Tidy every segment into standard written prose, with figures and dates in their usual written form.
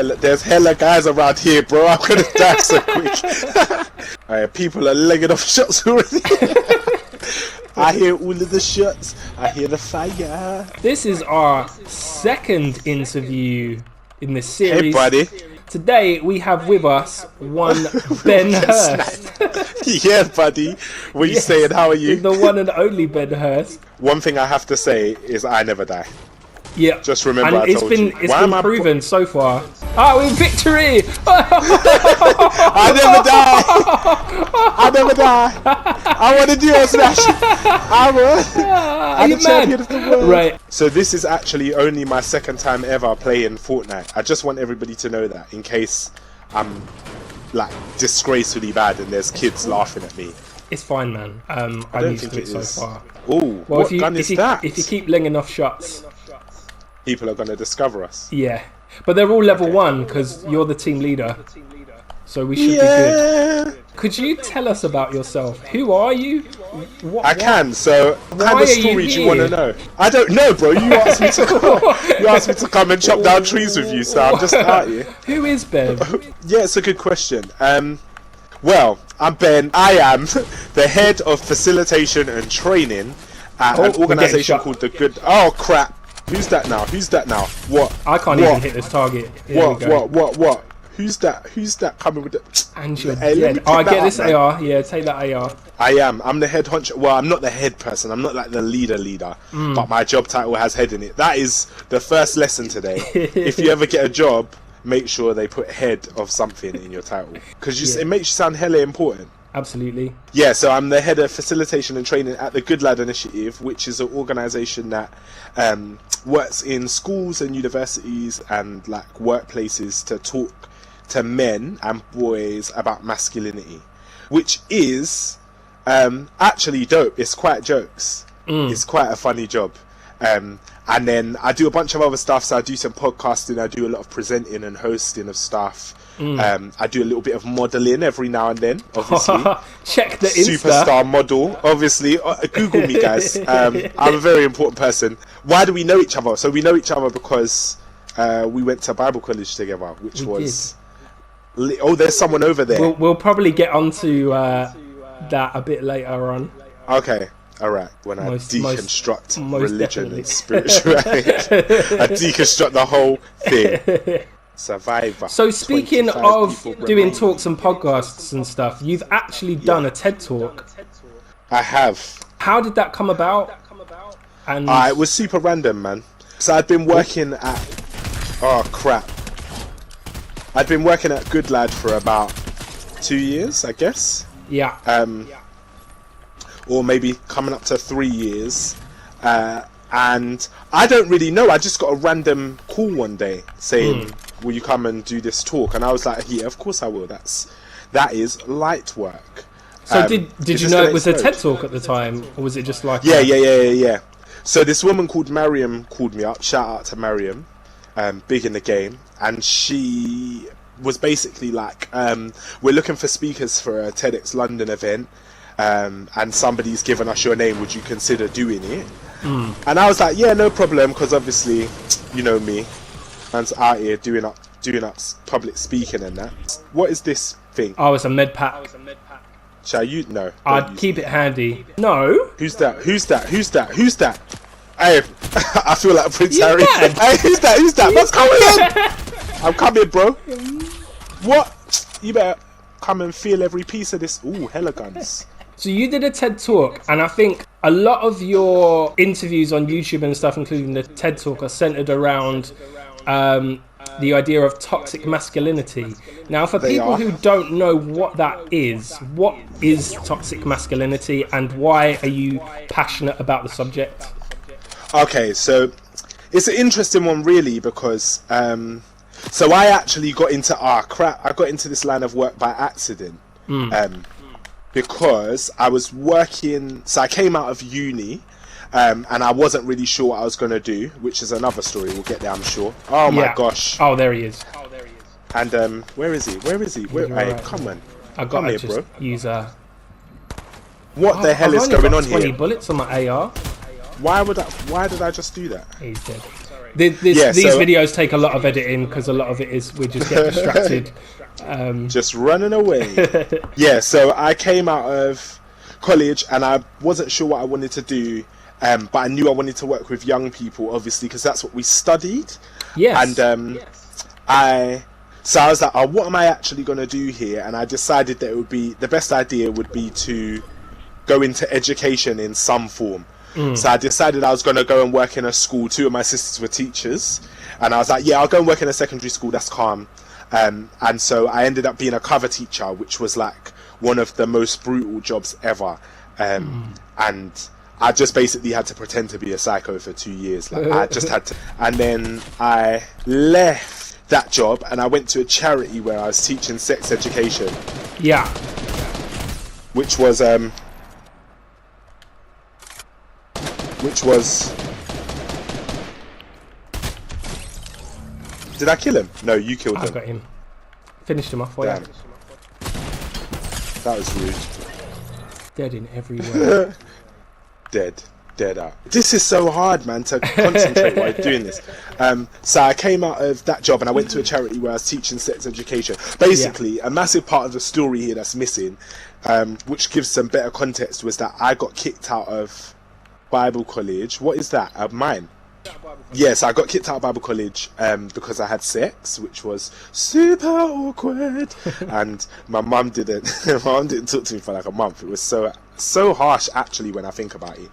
there's hella guys around here, bro. I'm gonna die so quick. Alright, people are legging off shots already. I hear all of the shots. I hear the fire. This is our second interview in this series. Hey, buddy. Today we have with us one Ben Hurst. Yeah, buddy. What you saying? How are you? The one and only Ben Hurst. One thing I have to say is I never die. Yeah. Just remember, and it's been proven so far. Oh, in victory! I never die. I never die. I want to do a smash. I'm the champion of the world. Right. So this is actually only my second time ever playing Fortnite. I just want everybody to know that in case I'm like disgracefully bad and there's kids laughing at me. It's fine, man. I'm used to it so far. Oh, well, what gun is that? If you keep laying enough shots, people are going to discover us. Yeah, but they're all level 1 because you're the team leader, so we should be good. Could you tell us about yourself? Who are you? I can. So, what kind of story do you want to know? I don't know, bro. You asked me to come and chop down trees with you, so I'm just out here. Who is Ben? Yeah, it's a good question. Well, I'm Ben. I am the head of facilitation and training at an organisation called the Good. Oh crap! Who's that now? Who's that now? What? I can't even hit this target. What? Who's that coming with the... And you're dead. Oh, I get this AR. Yeah, take that AR. I am. I'm the head honcho. Well, I'm not the head person. I'm not like the leader. But my job title has head in it. That is the first lesson today. If you ever get a job, make sure they put head of something in your title. Because it makes you sound hella important. Absolutely. Yeah, so I'm the head of facilitation and training at the Good Lad Initiative, which is an organisation that works in schools and universities and like workplaces to talk to men and boys about masculinity, which is actually dope. It's quite jokes. It's quite a funny job. And then I do a bunch of other stuff. So I do some podcasting. I do a lot of presenting and hosting of stuff. I do a little bit of modelling every now and then, obviously. Check the Insta. Superstar model, obviously. Google me, guys. I'm a very important person. Why do we know each other? So we know each other because we went to Bible college together, which was... Oh, there's someone over there. We'll probably get onto that a bit later on. Okay. All right. When I deconstruct religion and spirituality, I deconstruct the whole thing. Survivor. So speaking of doing talks and podcasts and stuff, you've actually done a TED Talk. I have. How did that come about? And it was super random, man. So I'd been working at... Oh, crap. I'd been working at Good Lad for about 2 years, I guess. Yeah. Or maybe coming up to 3 years. And I don't really know. I just got a random call one day saying, will you come and do this talk? And I was like, yeah, of course I will. That is light work. So did you know it was a TED Talk at the time? Or was it just like... Yeah. So this woman called Mariam called me up. Shout out to Mariam. Big in the game. And she was basically like, we're looking for speakers for a TEDx London event. And somebody's given us your name. Would you consider doing it? And I was like, yeah, no problem. Because obviously, you know me. Man's out here doing up public speaking and that. What is this thing? Oh, it's a med pack. Shall you? No. I'd keep it handy. No. Who's that? Hey, I feel like Prince Harry. Hey, who's that? What's going on? I'm coming, bro. What? You better come and feel every piece of this. Ooh, hella guns. So you did a TED Talk, and I think a lot of your interviews on YouTube and stuff, including the TED Talk, are centered around the idea of toxic masculinity. Now, for people who don't know what is toxic masculinity, and why are you passionate about the subject? Okay, so it's an interesting one, really, because so I actually got into I got into this line of work by accident. Because I was working, so I came out of uni, and I wasn't really sure what I was going to do, which is another story. We'll get there, I'm sure. Oh my gosh. Oh, there he is. And where is he? Hey, come on. I got to just use a... What the hell is going on here? 20 bullets on my AR. Why did I just do that? He's dead. Yeah, these so videos take a lot of editing because a lot of it is we just get distracted. just running away. Yeah, so I came out of college and I wasn't sure what I wanted to do, but I knew I wanted to work with young people, obviously, because that's what we studied. Yes. And I was like, oh, what am I actually going to do here? And I decided that it would be, the best idea would be to go into education in some form. So I decided I was going to go and work in a school. Two of my sisters were teachers. And I was like, yeah, I'll go and work in a secondary school. That's calm. And so I ended up being a cover teacher, which was like one of the most brutal jobs ever. And I just basically had to pretend to be a psycho for 2 years. Like I just had to. And then I left that job and I went to a charity where I was teaching sex education. Yeah. Which was did I kill him? No, you killed him. I got him. Finished him off. Damn. That was rude. Dead in every way. Dead out. This is so hard, man, to concentrate while doing this. So I came out of that job and I went to a charity where I was teaching sex education. Basically, a massive part of the story here that's missing, which gives some better context, was that I got kicked out of Bible college. What is that? Mine. Yes, I got kicked out of Bible college because I had sex, which was super awkward, and my mum didn't talk to me for like a month. It was so harsh, actually, when I think about it.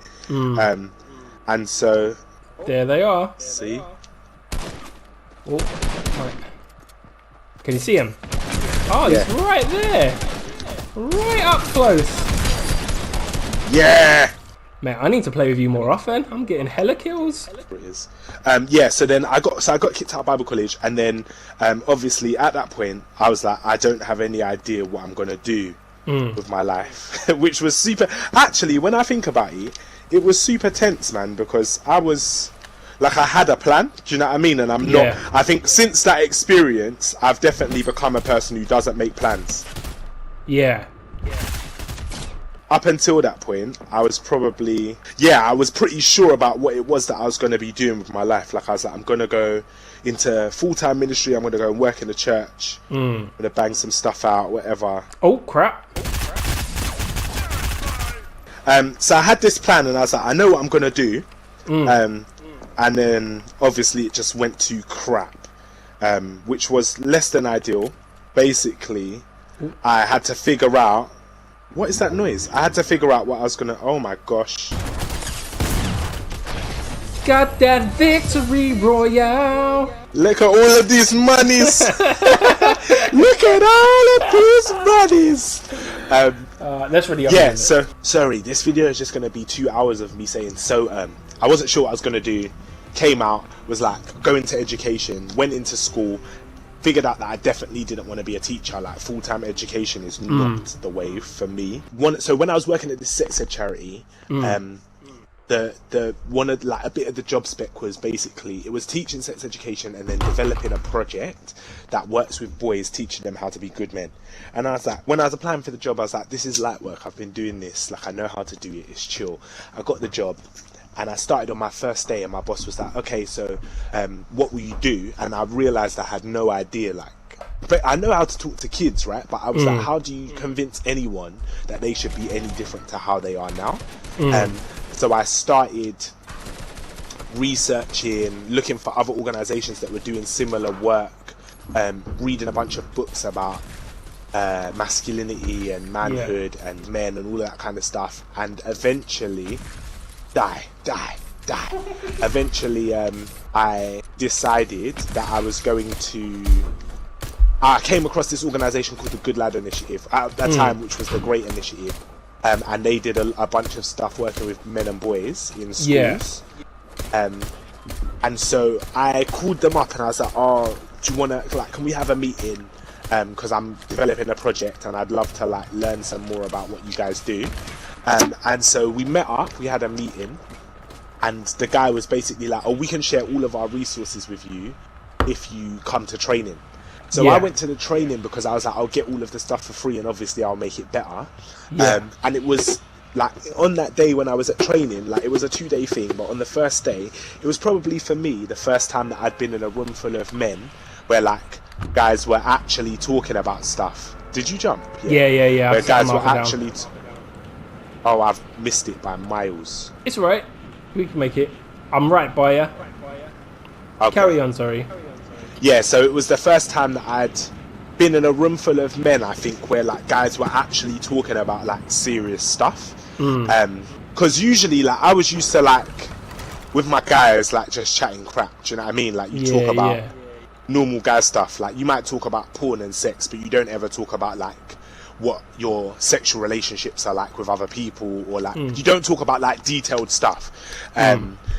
And so there they are. See? Oh, right. Can you see him? Oh, he's right there, right up close. Yeah. Man, I need to play with you more often. I'm getting hella kills. It is. So then I got kicked out of Bible college, and then obviously at that point I was like, I don't have any idea what I'm gonna do with my life, which was super. Actually, when I think about it, it was super tense, man, because I was like, I had a plan. Do you know what I mean? And I'm not. I think since that experience, I've definitely become a person who doesn't make plans. Yeah. Up until that point, I was pretty sure about what it was that I was going to be doing with my life. Like, I was like, I'm going to go into full-time ministry, I'm going to go and work in the church, I'm going to bang some stuff out, whatever. Oh, crap. So I had this plan, and I was like, I know what I'm going to do. And then, obviously, it just went to crap, which was less than ideal. Basically, I had to figure out, what is that noise? I had to figure out what I was gonna. Oh my gosh! Got that victory royale. Look at all of these monies. Look at all of these monies. That's really yeah. So sorry, this video is just gonna be 2 hours of me saying so. I wasn't sure what I was gonna do. Came out, was like, go into education. Went into school. Figured out that I definitely didn't want to be a teacher. Like, full-time education is not the way for me. So when I was working at this sex ed charity, the one of, like, a bit of the job spec was basically, it was teaching sex education and then developing a project that works with boys, teaching them how to be good men. And I was like, when I was applying for the job, I was like, this is light work. I've been doing this. Like, I know how to do it. It's chill. I got the job. And I started on my first day, and my boss was like, okay, so what will you do? And I realised I had no idea, like, but I know how to talk to kids, right? But I was like, how do you convince anyone that they should be any different to how they are now? So I started researching, looking for other organisations that were doing similar work, reading a bunch of books about masculinity and manhood and men and all that kind of stuff, and eventually... Eventually, I decided that I was going to... I came across this organisation called the Good Lad Initiative at that time, which was the Great Initiative. And they did a bunch of stuff working with men and boys in schools. And so I called them up and I was like, oh, do you want to, like, can we have a meeting? Because I'm developing a project and I'd love to, like, learn some more about what you guys do. And so we met up, we had a meeting, and the guy was basically like, oh, we can share all of our resources with you if you come to training. So I went to the training because I was like, I'll get all of the stuff for free and obviously I'll make it better. And it was like on that day when I was at training, like it was a 2-day thing, but on the first day, it was probably for me the first time that I'd been in a room full of men where like guys were actually talking about stuff. Did you jump? Yeah. Where guys were actually oh, I've missed it by miles. It's all right. We can make it. I'm right by you. Okay. Carry on, sorry. Yeah, so it was the first time that I'd been in a room full of men, I think, where like guys were actually talking about like serious stuff. Because usually, like, I was used to like with my guys like just chatting crap. Do you know what I mean? Like you talk about normal guy stuff. Like you might talk about porn and sex, but you don't ever talk about like what your sexual relationships are like with other people, or like you don't talk about like detailed stuff.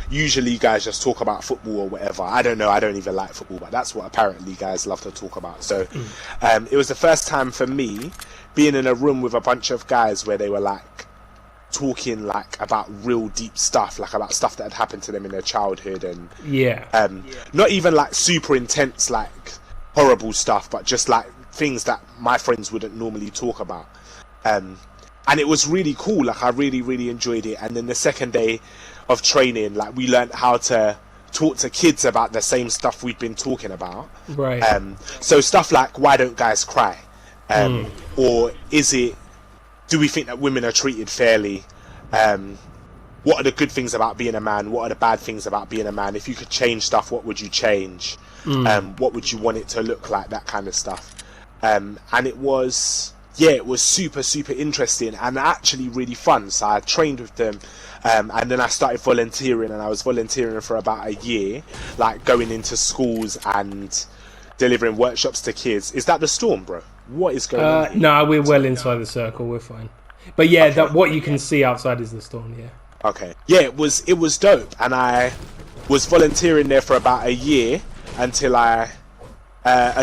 Usually guys just talk about football or whatever. I don't know, I don't even like football, but that's what apparently guys love to talk about. So it was the first time for me being in a room with a bunch of guys where they were like talking like about real deep stuff, like about stuff that had happened to them in their childhood, and not even like super intense like horrible stuff, but just like things that my friends wouldn't normally talk about. And it was really cool. Like I really enjoyed it. And then the second day of training, like we learned how to talk to kids about the same stuff we'd been talking about. Right. So stuff like, why don't guys cry? Or do we think that women are treated fairly? What are the good things about being a man? What are the bad things about being a man? If you could change stuff, what would you change? What would you want it to look like? That kind of stuff. And it was super interesting and actually really fun. So I trained with them, and then I started volunteering, and I was volunteering for about a year, like going into schools and delivering workshops to kids. Is that the storm, bro? What is going on here? No, we're well inside the circle, we're fine. But yeah, that what you can see outside is the storm. Okay. Yeah, it was dope, and I was volunteering there for about a year until a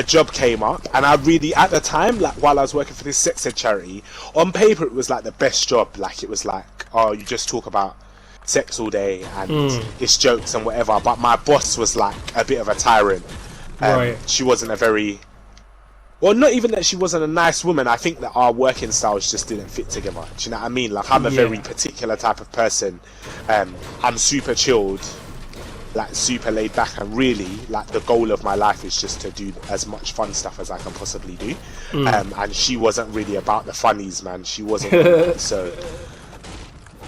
job came up, and I really, at the time, like while I was working for this sex ed charity, on paper it was like the best job. Like it was like, oh, you just talk about sex all day and it's jokes and whatever. But my boss was like a bit of a tyrant. Right. She wasn't a very, well, not even that she wasn't a nice woman. I think that our working styles just didn't fit together. Do you know what I mean? Like I'm a very particular type of person. I'm super chilled, like super laid back, and really like the goal of my life is just to do as much fun stuff as I can possibly do. And she wasn't really about the funnies, man. She wasn't really,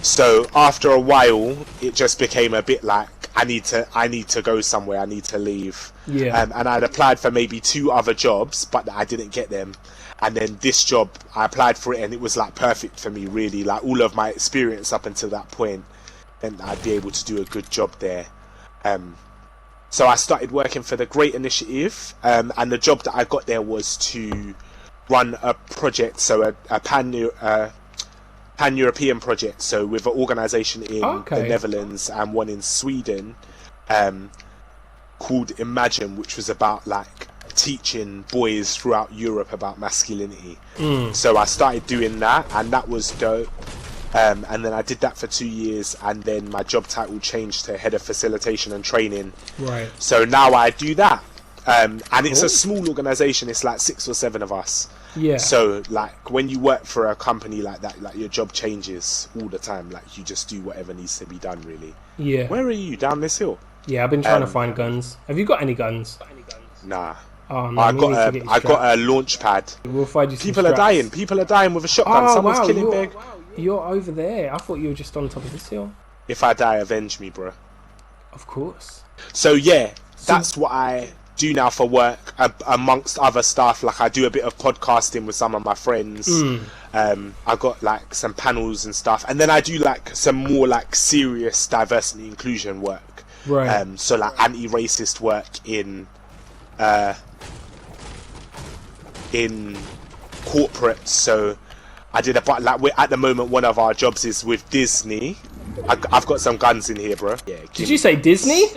so after a while it just became a bit like I need to go somewhere, I need to leave. And I'd applied for maybe 2 other jobs, but I didn't get them. And then this job, I applied for it, and it was like perfect for me, really. Like all of my experience up until that point, and I'd be able to do a good job there. So I started working for the Great Initiative, and the job that I got there was to run a project, so a pan-European project, so with an organisation in the Netherlands and one in Sweden, called Imagine, which was about like teaching boys throughout Europe about masculinity. So I started doing that, and that was dope. And then I did that for 2 years, and then my job title changed to Head of Facilitation and Training. Right. So now I do that. And it's a small organisation, it's like 6 or 7 of us. Yeah. So like when you work for a company like that, like your job changes all the time. Like you just do whatever needs to be done, really. Yeah. Where are you? Down this hill? Yeah, I've been trying to find guns. Have you got any guns? Nah. Oh, man, I got a launch pad. We'll find you some People are dying. People are dying with a shotgun. Someone's killing big. You're over there. I thought you were just on top of this hill. If I die, avenge me, bro. Of course. So yeah, that's what I do now for work, amongst other stuff. Like I do a bit of podcasting with some of my friends. I got like some panels and stuff, and then I do like some more like serious diversity inclusion work. Right. So like anti-racist work in corporates. So I did at the moment one of our jobs is with Disney. I've got some guns in here, bro. Yeah. Did you say Disney?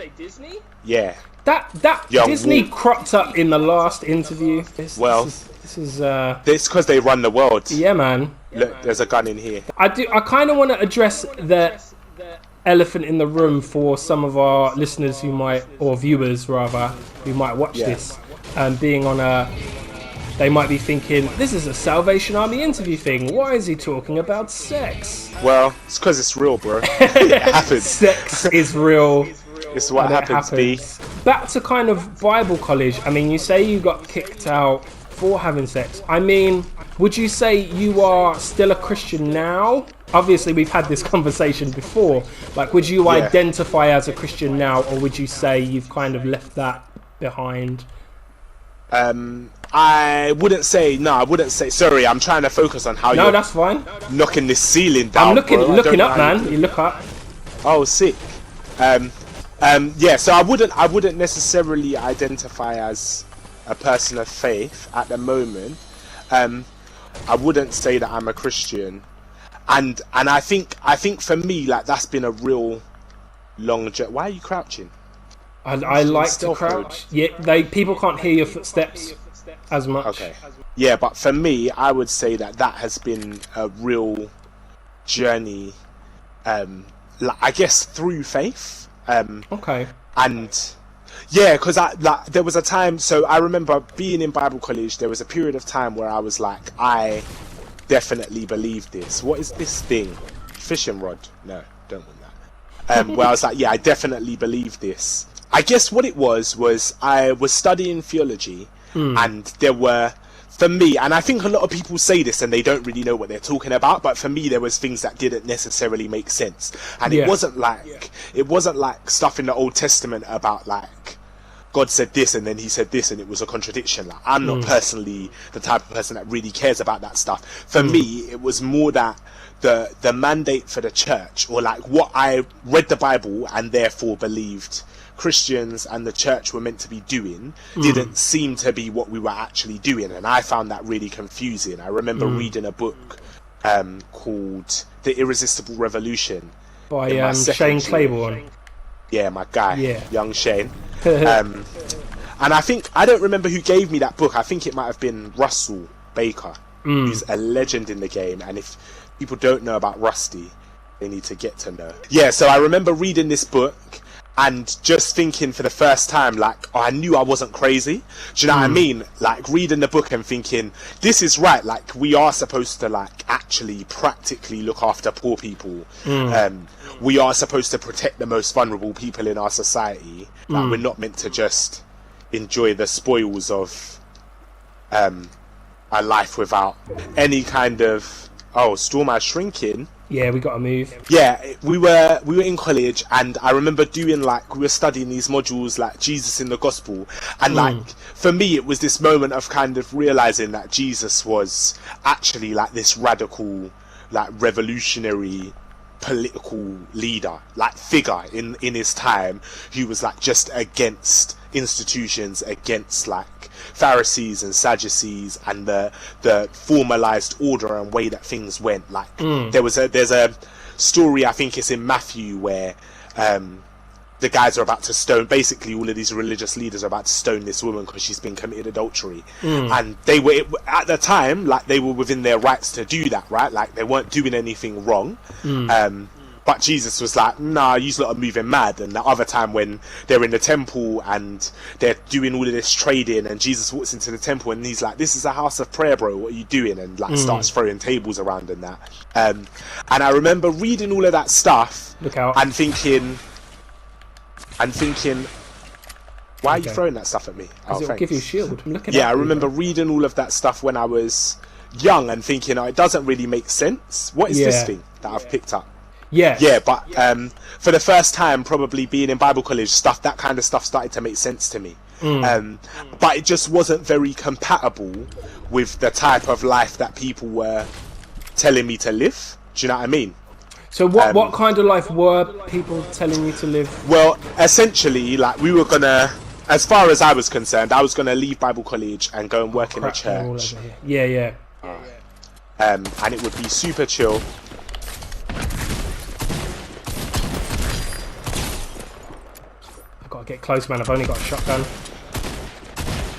Yeah. That Disney cropped up in the last interview. This is because they run the world. Yeah, man. Look, there's a gun in here. I kind of want to address the elephant in the room for some of our listeners who might, or viewers rather, who might watch this, being on a they might be thinking, this is a Salvation Army interview thing. Why is he talking about sex? Well, it's because it's real, bro. It happens. Sex is real. It's what happens, B. Back to kind of Bible college. I mean, you say you got kicked out for having sex. I mean, would you say you are still a Christian now? Obviously, we've had this conversation before. Like, would you identify as a Christian now, or would you say you've kind of left that behind? I wouldn't say. No, I wouldn't say. Sorry, I'm trying to focus on how you're that's fine. knocking this ceiling down. I'm looking up, know man. You look up. Oh, sick. Yeah. So I wouldn't necessarily identify as a person of faith at the moment. I wouldn't say that I'm a Christian, and I think for me, like, that's been a real long journey. Why are you crouching? I like to crouch. Yeah, people can't hear your footsteps as much. Okay. Yeah, but for me, I would say that has been a real journey. I guess through faith. Okay. And yeah, because there was a time. So I remember being in Bible college. There was a period of time where I was like, I definitely believe this. What is this thing? Fishing rod? No, don't want that. Where I was like, yeah, I definitely believe this. I guess what it was I was studying theology, and there were, for me, and I think a lot of people say this and they don't really know what they're talking about, but for me there was things that didn't necessarily make sense, and it wasn't like stuff in the Old Testament about like God said this and then he said this and it was a contradiction. Like, I'm not personally the type of person that really cares about that stuff. For me, it was more that the mandate for the church, or like what I read the Bible and therefore believed Christians and the church were meant to be doing, didn't seem to be what we were actually doing, and I found that really confusing. I remember reading a book called The Irresistible Revolution by Shane Claiborne. Yeah, my guy, young Shane. And I think, I don't remember who gave me that book. I think it might have been Russell Baker, who's a legend in the game, and if people don't know about Rusty, they need to get to know. Yeah, so I remember reading this book and just thinking for the first time, like, I knew I wasn't crazy. Do you know what I mean? Like, reading the book and thinking, this is right. Like, we are supposed to, like, actually practically look after poor people. We are supposed to protect the most vulnerable people in our society. Like, we're not meant to just enjoy the spoils of our life without any kind of... Oh, Storm is shrinking. Yeah, we got to move. Yeah, we were in college, and I remember doing, like, we were studying these modules like Jesus in the Gospel, and like for me it was this moment of kind of realizing that Jesus was actually like this radical, like, revolutionary political leader, like figure in his time, who was like just against institutions, against like Pharisees and Sadducees and the formalized order and way that things went. Like there's a story, I think it's in Matthew, where the guys are about to stone, basically all of these religious leaders are about to stone this woman because she's been committed adultery, and they were, at the time, like, they were within their rights to do that, right? Like, they weren't doing anything wrong. But Jesus was like, nah, you lot are moving mad. And the other time when they're in the temple and they're doing all of this trading, and Jesus walks into the temple and he's like, this is a house of prayer, bro, what are you doing? And like starts throwing tables around and that. And I remember reading all of that stuff and thinking, why are you throwing that stuff at me? Because it'll give you a shield. I'm looking I remember reading all of that stuff when I was young and thinking, oh, it doesn't really make sense. What is this thing that I've picked up? Yeah, but for the first time, probably being in Bible college, that kind of stuff started to make sense to me. But it just wasn't very compatible with the type of life that people were telling me to live. Do you know what I mean? So what kind of life were people telling you to live? Well, essentially, like, we were gonna, as far as I was concerned, I was gonna leave Bible college and go and work in a church. Yeah. And it would be super chill. I've got to get close, man. I've only got a shotgun.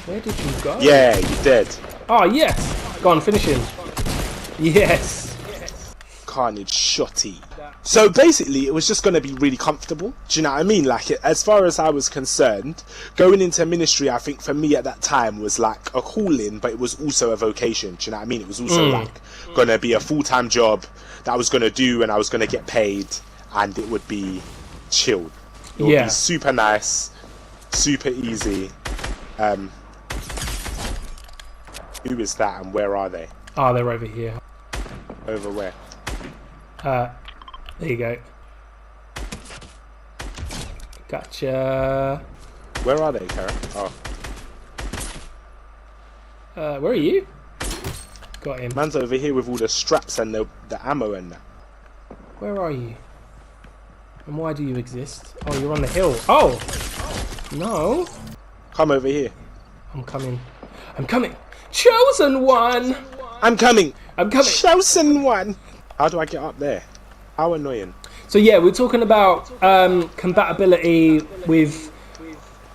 Where did you go? Yeah, you're dead. Oh, yes. Go on, finish him. Yes. Carnage. shotty. So basically, it was just going to be really comfortable. Do you know what I mean? Like, as far as I was concerned, going into ministry, I think for me at that time was like a calling, but it was also a vocation. Do you know what I mean? It was also like going to be a full-time job that I was going to do, and I was going to get paid, and it would be chilled. It would be super nice, super easy. Who is that, and where are they? Oh, they're over here. Over where? There you go. Gotcha. Where are they, Karen? Oh. Where are you? Got him. Man's over here with all the straps and the ammo and that. Where are you? And why do you exist? Oh, you're on the hill. Oh! No. Come over here. I'm coming. I'm coming. Chosen one! I'm coming. I'm coming. Chosen one. How do I get up there? How annoying. So yeah, we're talking about compatibility with,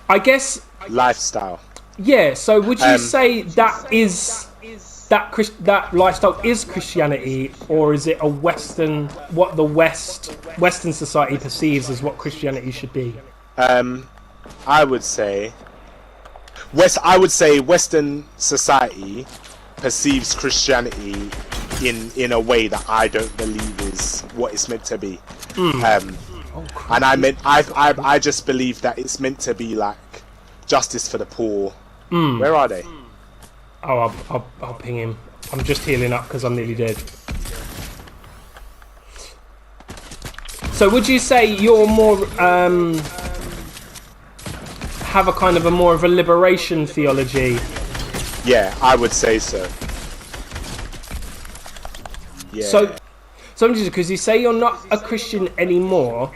I guess, lifestyle. Yeah. So would you say that is that lifestyle is Christianity, or is it a Western, what the Western society perceives as what Christianity should be? I would say Western society perceives Christianity in a way that I don't believe is what it's meant to be. And I just believe that it's meant to be like justice for the poor. Where are they? Oh, I'll ping him. I'm just healing up because I'm nearly dead. So would you say you're more have a kind of a more of a liberation theology? Yeah, I would say so. Yeah. So I'm just, because you say you're not a Christian anymore.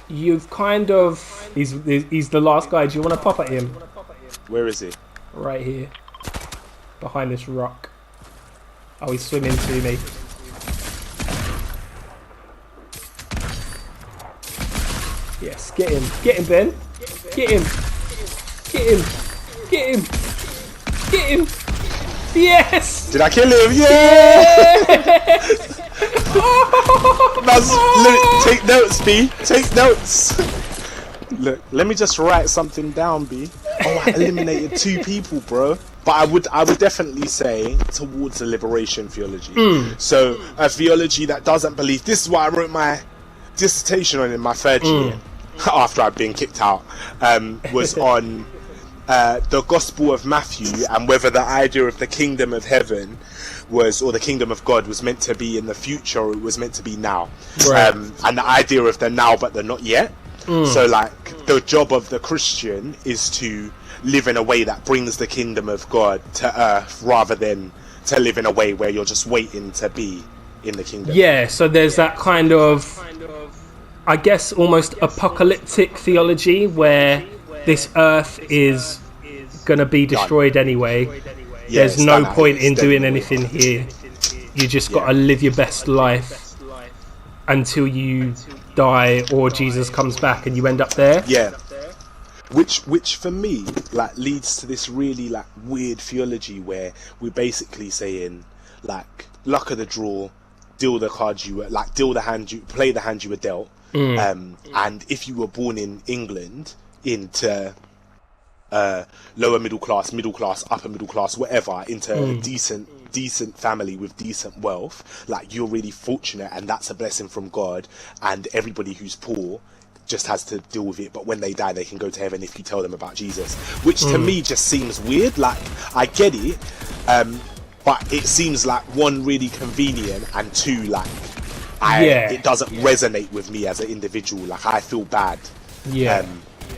You've kind of he's the last guy. Do you want to pop at him? Where is he? Right here, behind this rock. Oh, he's swimming to me. Yes, get him, Ben, get him. Yes! Did I kill him? Yeah! Look, take notes, B. Take notes. Look, let me just write something down, B. Oh, I eliminated 2 people, bro. But I would definitely say towards a liberation theology. So a theology that doesn't believe. This is what I wrote my dissertation on in my 3rd year after I'd been kicked out. Was on the Gospel of Matthew, and whether the idea of the kingdom of heaven was, or the kingdom of God was meant to be in the future, or it was meant to be now. Right. And the idea of the now but the not yet. So like the job of the Christian is to live in a way that brings the kingdom of God to earth, rather than to live in a way where you're just waiting to be in the kingdom. Yeah, so there's that kind of, I guess, almost apocalyptic theology where this earth is going to be destroyed anyway. Yeah, there's no point in doing anything here. You just got to live your best life until you die or Jesus comes back and you end up there. Yeah. Which for me like leads to this really like weird theology where we're basically saying like luck of the draw, deal the cards you were like, play the hand you were dealt. And if you were born in England into lower middle class, upper middle class, whatever, into a decent family with decent wealth, like you're really fortunate, and that's a blessing from God, and everybody who's poor just has to deal with it, but when they die they can go to heaven if you tell them about Jesus, which to me just seems weird. Like I get it, but it seems like 1, really convenient, and 2, like it doesn't resonate with me as an individual. Like I feel bad.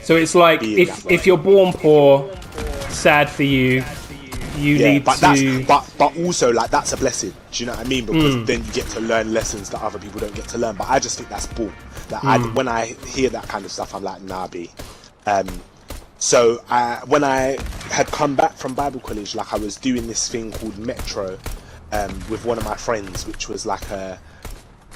So it's like if you're born poor, sad for you. You need to. But also like that's a blessing. Do you know what I mean? Because then you get to learn lessons that other people don't get to learn. But I just think that's bull. That when I hear that kind of stuff, I'm like, nah, B. So when I had come back from Bible college, like I was doing this thing called Metro with one of my friends, which was like a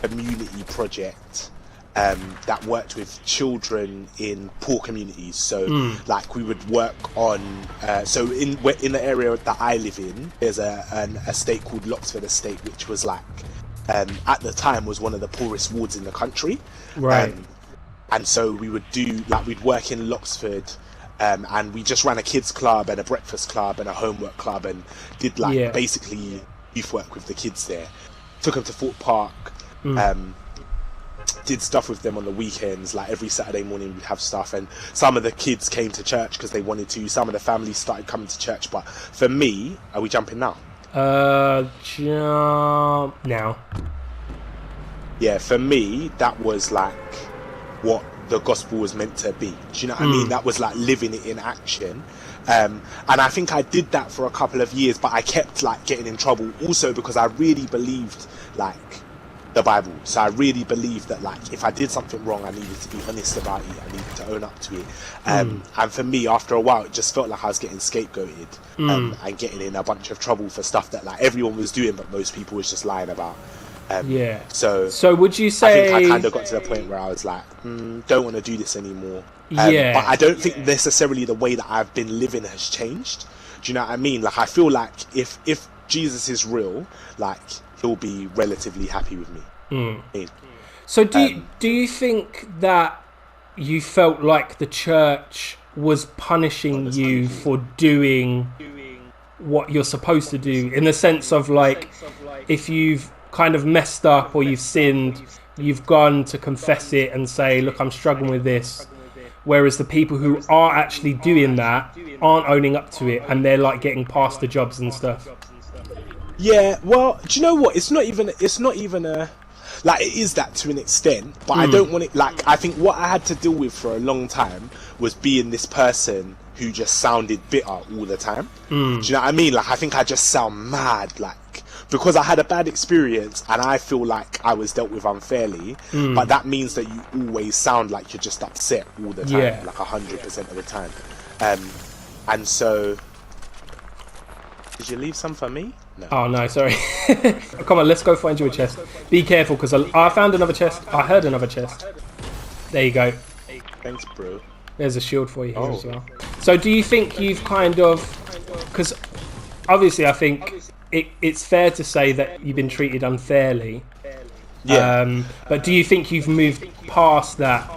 community project that worked with children in poor communities. So like we would work on so in the area that I live in, there's an estate called Loxford Estate, which was like at the time was one of the poorest wards in the country, right? And so we would do like we'd work in Loxford, and we just ran a kids club and a breakfast club and a homework club, and did like basically youth work with the kids there. Took them to Fort Park, did stuff with them on the weekends. Like every Saturday morning we'd have stuff, and some of the kids came to church because they wanted to. Some of the families started coming to church. But for me, are we jumping now? Jump now. Yeah, for me, that was like what the gospel was meant to be. Do you know what I mean? That was like living it in action. And I think I did that for a couple of years, but I kept like getting in trouble also because I really believed like the Bible. So I really believed that like if I did something wrong, I needed to be honest about it. I needed to own up to it. And for me, after a while, it just felt like I was getting scapegoated and getting in a bunch of trouble for stuff that like everyone was doing, but most people was just lying about. So would you say? I think I kind of got to the point where I was like, don't want to do this anymore. But I don't think necessarily the way that I've been living has changed. Do you know what I mean? Like I feel like if Jesus is real, like he'll be relatively happy with me. So do you think that you felt like the church was punishing you for doing what you're supposed to do, in the sense of like if you've kind of messed up or you've sinned, you've gone to confess it and say, look, I'm struggling with this, whereas the people who are actually doing that aren't owning up to it and they're like getting past the jobs and stuff? Yeah, well, do you know what? It's not even a like it is that to an extent, but I don't want it. Like I think what I had to deal with for a long time was being this person who just sounded bitter all the time. Do you know what I mean? Like I think I just sound mad, like because I had a bad experience and I feel like I was dealt with unfairly. But that means that you always sound like you're just upset all the time, like 100% of the time. And so, did you leave some for me? No. Oh no, sorry. Come on, let's go find you a chest. Be careful, because I found another chest. I heard another chest. There you go. Thanks, bro. There's a shield for you here as well. So do you think you've kind of... Because obviously I think it's fair to say that you've been treated unfairly. Yeah. But do you think you've moved past that?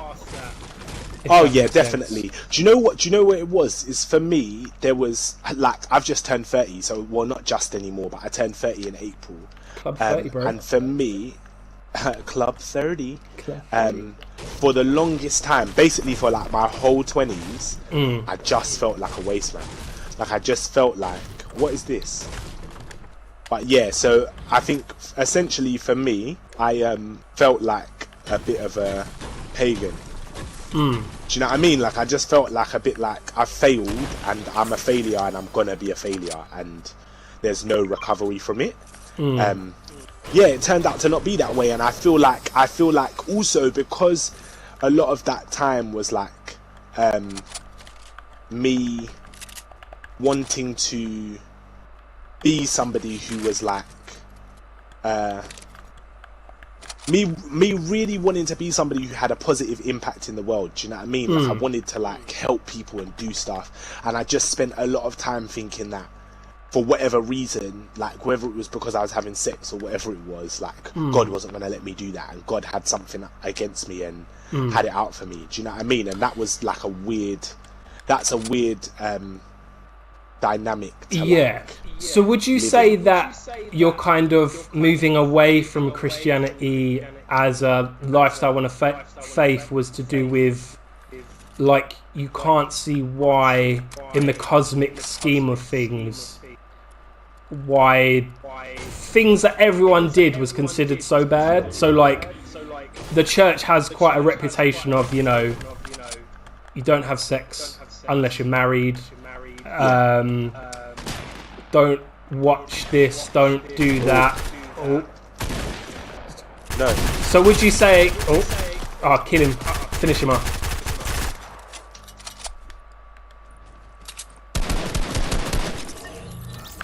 Oh yeah, definitely. Do you know what it was? Is for me, there was like I've just turned 30, so well not just anymore, but I turned 30 in April. Club 30, bro. And for me, Club 30. For the longest time, basically for like my whole 20s, I just felt like a waste man. Like I just felt like, what is this? But yeah, so I think essentially for me, I felt like a bit of a pagan. Do you know what I mean? Like I just felt like a bit like I failed and I'm a failure and I'm gonna be a failure and there's no recovery from it. Yeah, it turned out to not be that way, and I feel like also because a lot of that time was like me wanting to be somebody who was like me really wanting to be somebody who had a positive impact in the world. Do you know what I mean? Like I wanted to like help people and do stuff, and I just spent a lot of time thinking that for whatever reason, like whether it was because I was having sex or whatever it was, like God wasn't going to let me do that, and God had something against me and had it out for me. Do you know what I mean? And that was like a weird dynamic to like, so would you say that you're kind of moving away from Christianity as a lifestyle and a faith was to do with like you can't see why in the cosmic scheme of things why things that everyone did was considered so bad? So like the church has quite a reputation of, you know, you don't have sex unless you're married, don't watch this, don't do that. No. So would you say kill him, finish him off?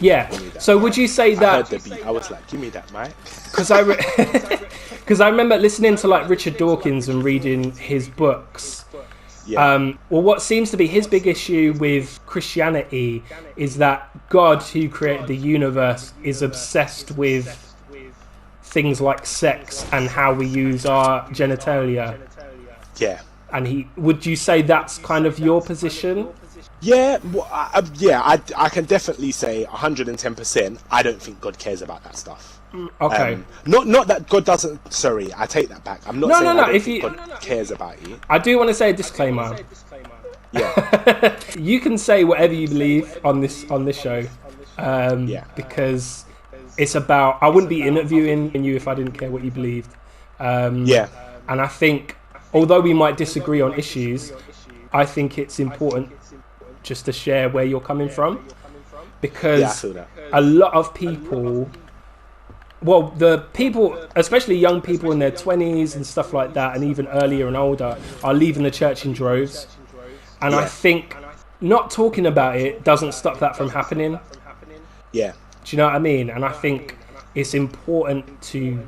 Yeah. So would you say I that? heard the beat. I was like, give me that, Mike. Because I remember listening to like Richard Dawkins and reading his books. Yeah. Well, what seems to be his big issue with Christianity is that God, who created the universe, is obsessed with things like sex and how we use our genitalia. Yeah. And would you say that's kind of your position? Yeah, well, I can definitely say 110%. I don't think God cares about that stuff. Okay. Not that God doesn't. Sorry, I take that back. I'm not saying I don't think God cares about it. I do want to say a disclaimer. Yeah. You can say whatever you believe on this show, because it's about. I wouldn't be interviewing you if I didn't care what you believed. Yeah. And I think, although we might disagree on issues, I think it's important just to share where you're coming from, because I feel that. a lot of people, well, the people, especially young people in their 20s and stuff like that, and even earlier and older, are leaving the church in droves. And I think not talking about it doesn't stop that from happening. Yeah. Do you know what I mean? And I think it's important to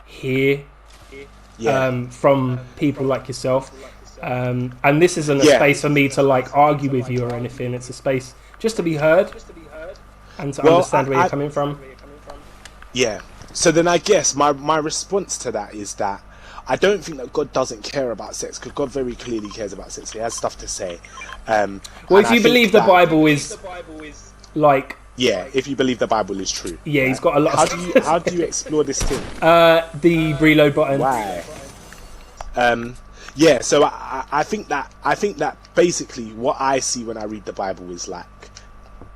hear from people like yourself. And this isn't a space for me to like argue with you or anything. It's a space just to be heard and to understand where you're coming from. Yeah. So then I guess my response to that is that I don't think that God doesn't care about sex, because God very clearly cares about sex. He has stuff to say. Well, if you believe the Bible is like... Yeah, if you believe the Bible is true. Yeah, he's got a lot of... How do you explore this thing? The reload button. Why? Yeah, so I think that basically what I see when I read the Bible is like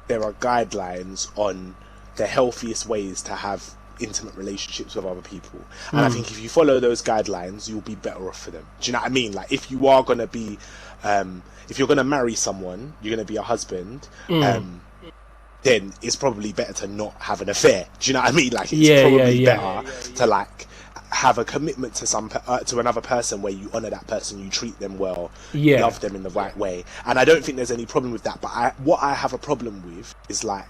there are guidelines on the healthiest ways to have intimate relationships with other people, and I think if you follow those guidelines, you'll be better off for them. Do you know what I mean? Like if you are gonna be, if you're gonna marry someone, you're gonna be a husband. Then it's probably better to not have an affair. Do you know what I mean? Like it's probably better to like have a commitment to to another person where you honor that person, you treat them well, love them in the right way. And I don't think there's any problem with that. But what I have a problem with is like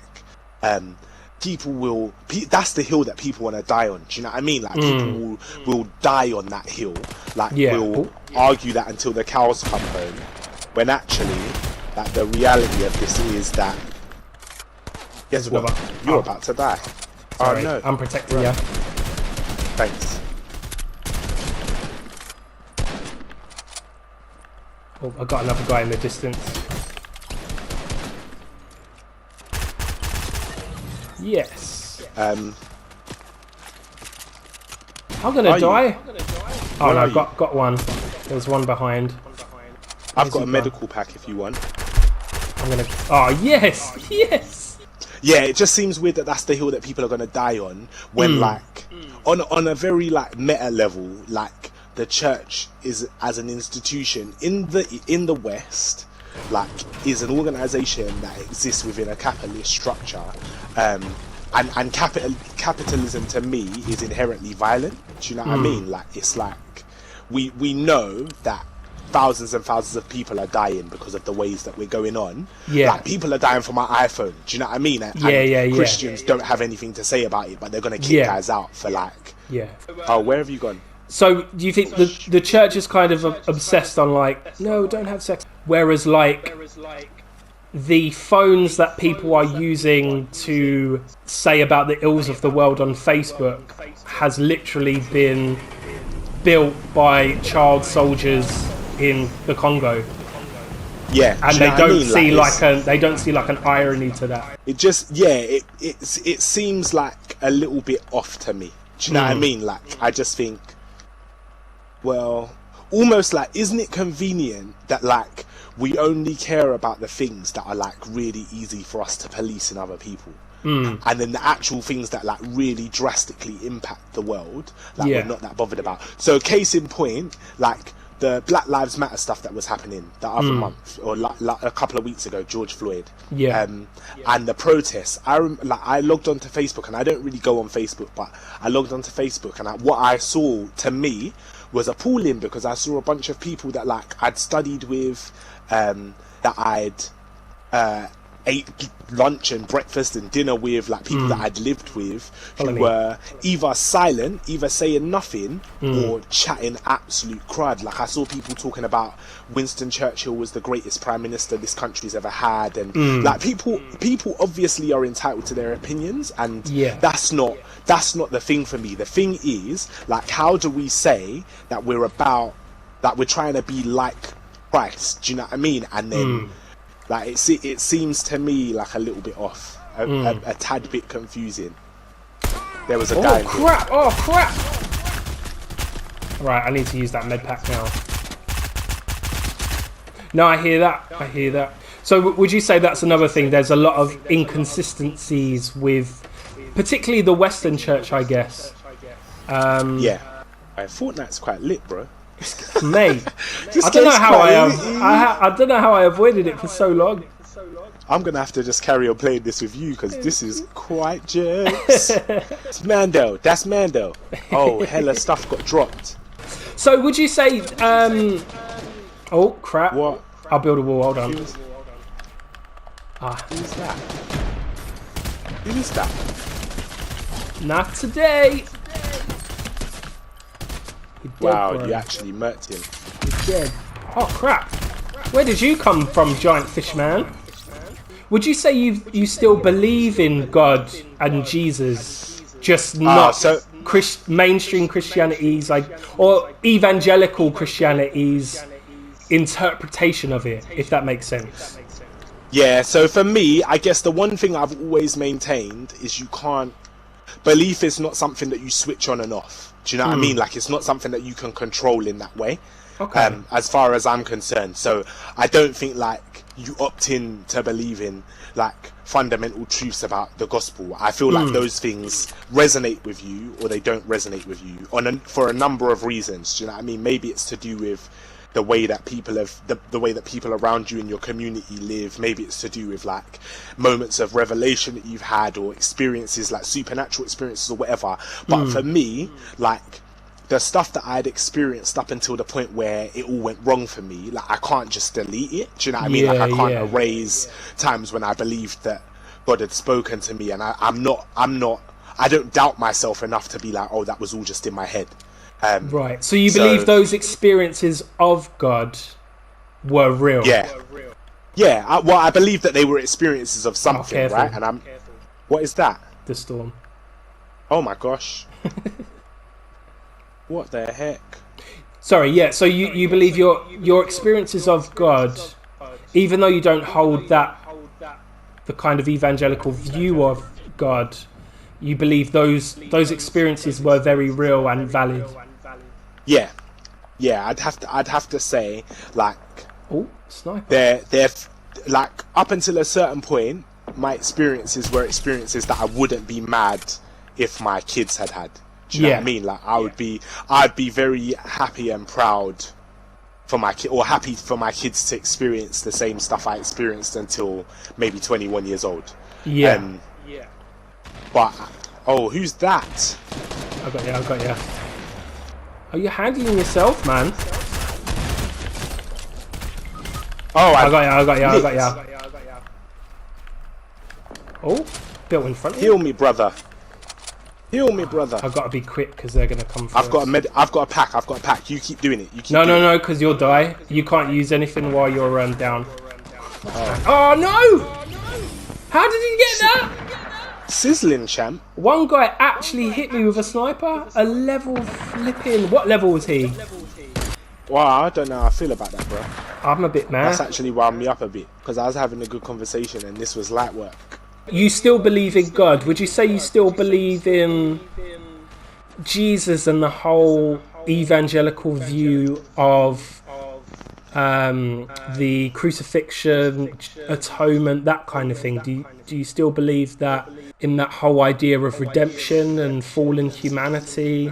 people that's the hill that people want to die on. Do you know what I mean? Like people will die on that hill. Like will argue that until the cows come home, when actually like the reality of this is that guess what? You're about to die. Sorry, oh no, I'm protecting you. Thanks. Oh, I got another guy in the distance. Yes. I'm gonna die. Oh no, got one. There's one behind. I've got a medical pack if you want. I'm gonna. Oh yes, yes. Yeah, it just seems weird that that's the hill that people are gonna die on when like on a very like meta level, like the church is as an institution in the West, like is an organization that exists within a capitalist structure, and capitalism to me is inherently violent. Do you know what I mean? Like it's like we know that thousands and thousands of people are dying because of the ways that we're going on. Like people are dying from my iPhone. Do you know what I mean? And Christians don't have anything to say about it, but they're gonna kick guys out for like. Oh, where have you gone? So do you think the church is kind of obsessed on like, no, don't have sex, whereas like the phones that people are using to say about the ills of the world on Facebook has literally been built by child soldiers in the Congo. Yeah, and they don't see like an irony to that. It just it seems like a little bit off to me. Do you know what I mean? Like I just think, well, almost like, isn't it convenient that like we only care about the things that are like really easy for us to police in other people, and then the actual things that like really drastically impact the world, like we're not that bothered about. So case in point, like the Black Lives Matter stuff that was happening the other month or like a couple of weeks ago, George Floyd, and the protests. I logged onto Facebook, and I don't really go on Facebook, but I logged onto Facebook, and what I saw to me was appalling, because I saw a bunch of people that like I'd studied with, that I'd ate lunch and breakfast and dinner with like people that I'd lived with who Follow me. were either silent, either saying nothing, or chatting absolute crud. Like I saw people talking about Winston Churchill was the greatest prime minister this country's ever had, and like people obviously are entitled to their opinions, and that's not the thing for me. The thing is, like, how do we say that we're trying to be like Christ? Do you know what I mean? And then like it seems to me like a little bit off, a tad bit confusing. There was a guy. Oh crap! Right, I need to use that med pack now. No, I hear that. So would you say that's another thing? There's a lot of inconsistencies with, particularly the Western church, I guess. Yeah, Fortnite's quite lit, bro. Mate, I don't know how I don't know how I avoided it for so long. I'm gonna have to just carry on playing this with you because this is quite jokes. It's Mando. That's Mando. Oh, hella stuff got dropped. So would you say? Oh crap! What? I'll build a wall. Hold on. Who's that? Who is that? Not today. Wow, Dead, you actually murked him. You're dead. Oh crap! Where did you come from, giant fish man? Would you say you still believe in God and Jesus, just not mainstream Christianity's or evangelical Christianity's interpretation of it, if that makes sense? Yeah. So for me, I guess the one thing I've always maintained is belief is not something that you switch on and off. Do you know what I mean? Like, it's not something that you can control in that way. Okay. As far as I'm concerned. So I don't think like you opt in to believe in like fundamental truths about the gospel. I feel like those things resonate with you or they don't resonate with you for a number of reasons. Do you know what I mean? Maybe it's to do with the way that people the way that people around you in your community live. Maybe it's to do with like moments of revelation that you've had or experiences like supernatural experiences or whatever. But for me, like the stuff that I'd experienced up until the point where it all went wrong for me, like I can't just delete it. Do you know what I mean? Like I can't erase times when I believed that God had spoken to me, and I don't doubt myself enough to be like, oh, that was all just in my head. Right. So you believe those experiences of God were real? Yeah. Yeah. I believe that they were experiences of something, right? And what is that? The storm. Oh my gosh. What the heck? Sorry, yeah. So you believe your experiences of God, even though you don't hold the kind of evangelical view of God, you believe those experiences were very real and valid. Yeah. I'd have to say, like, sniper. They're like, up until a certain point, my experiences were experiences that I wouldn't be mad if my kids had. Do you know what I mean? Like, I'd be very happy and proud for my kid, or happy for my kids to experience the same stuff I experienced until maybe 21 years old. But who's that? I got you. Oh, you're handling yourself, man. I got you. Oh, built in front of you. Heal me, brother. I've got to be quick because they're going to come first. I've got a pack. You keep doing it. No, because you'll die. You can't use anything while you're down. Oh no! How did you get that? Sizzling, champ. One guy actually hit me with a sniper. A level flipping. What level was he? Wow, I don't know how I feel about that, bro. I'm a bit mad. That's actually wound me up a bit because I was having a good conversation and this was light work. You still believe in God? Would you say you still believe in Jesus and the whole evangelical view of the crucifixion, atonement, that kind of thing? Do you still believe that in that whole idea of redemption and fallen humanity?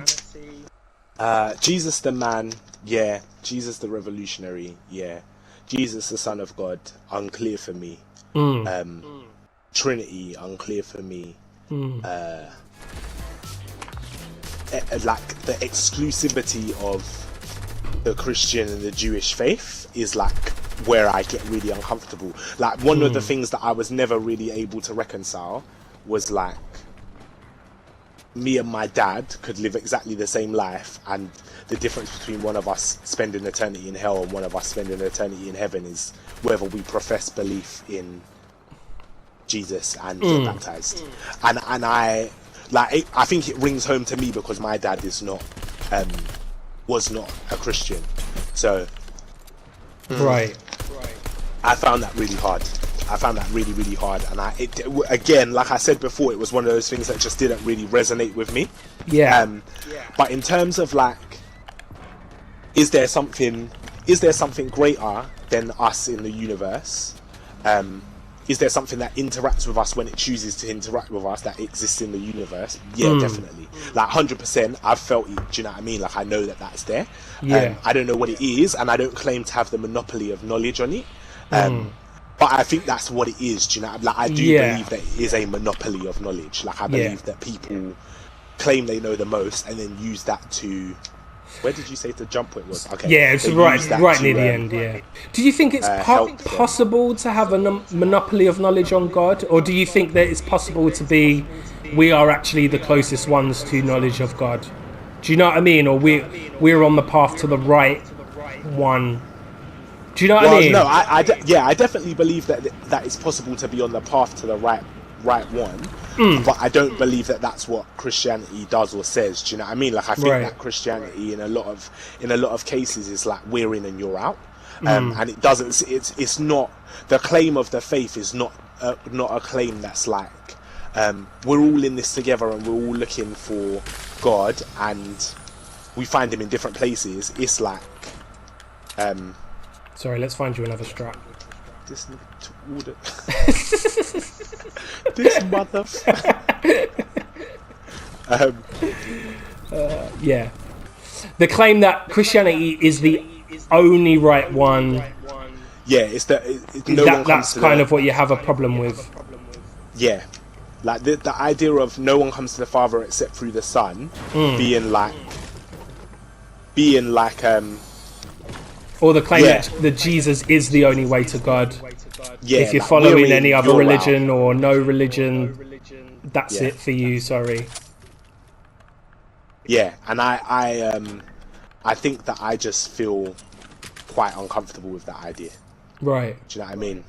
Jesus the man, yeah. Jesus the revolutionary, yeah. Jesus the Son of God, unclear for me. Trinity, unclear for me. Like the exclusivity of the Christian and the Jewish faith is like where I get really uncomfortable. Like, one of the things that I was never really able to reconcile was like, me and my dad could live exactly the same life, and the difference between one of us spending eternity in hell and one of us spending eternity in heaven is whether we profess belief in Jesus and get baptized. And I like, I think it rings home to me because my dad is not was not a Christian, so right. I found that really hard. I found that really, really hard, and again, like I said before, it was one of those things that just didn't really resonate with me. But in terms of like, is there something greater than us in the universe? Is there something that interacts with us when it chooses to interact with us, that exists in the universe? Yeah, definitely. Like 100%, I've felt it. Do you know what I mean? Like, I know that that's there. I don't know what it is, and I don't claim to have the monopoly of knowledge on it. But I think that's what it is. Do you know? Like, I do believe that it is a monopoly of knowledge. Like, I believe that people claim they know the most and then use that to. Where did you say the jump point was? Okay. Yeah, it's right near the end. Yeah. Do you think it's possible to have a monopoly of knowledge on God, or do you think that it's possible to be, we are actually the closest ones to knowledge of God? Do you know what I mean? Or we're on the path to the right one. Do you know what I mean? No, I definitely believe that it's possible to be on the path to the right one, but I don't believe that that's what Christianity does or says. Do you know what I mean? Like, I think that Christianity in a lot of cases is like, we're in and you're out, and it doesn't. It's not, the claim of the faith is not a claim that's like, we're all in this together and we're all looking for God and we find him in different places. It's like, sorry, let's find you another strap. This nigga took order. This motherfucker. Yeah. The claim that Christianity is the only right one. Yeah, that's kind of what you have a problem with. Yeah. Like the idea of no one comes to the Father except through the Son being like or the claim that Jesus is the only way to God. Yeah, if you're following any other religion or no religion, that's it for you. Sorry. Yeah, and I think that I just feel quite uncomfortable with that idea. Right. Do you know what I mean?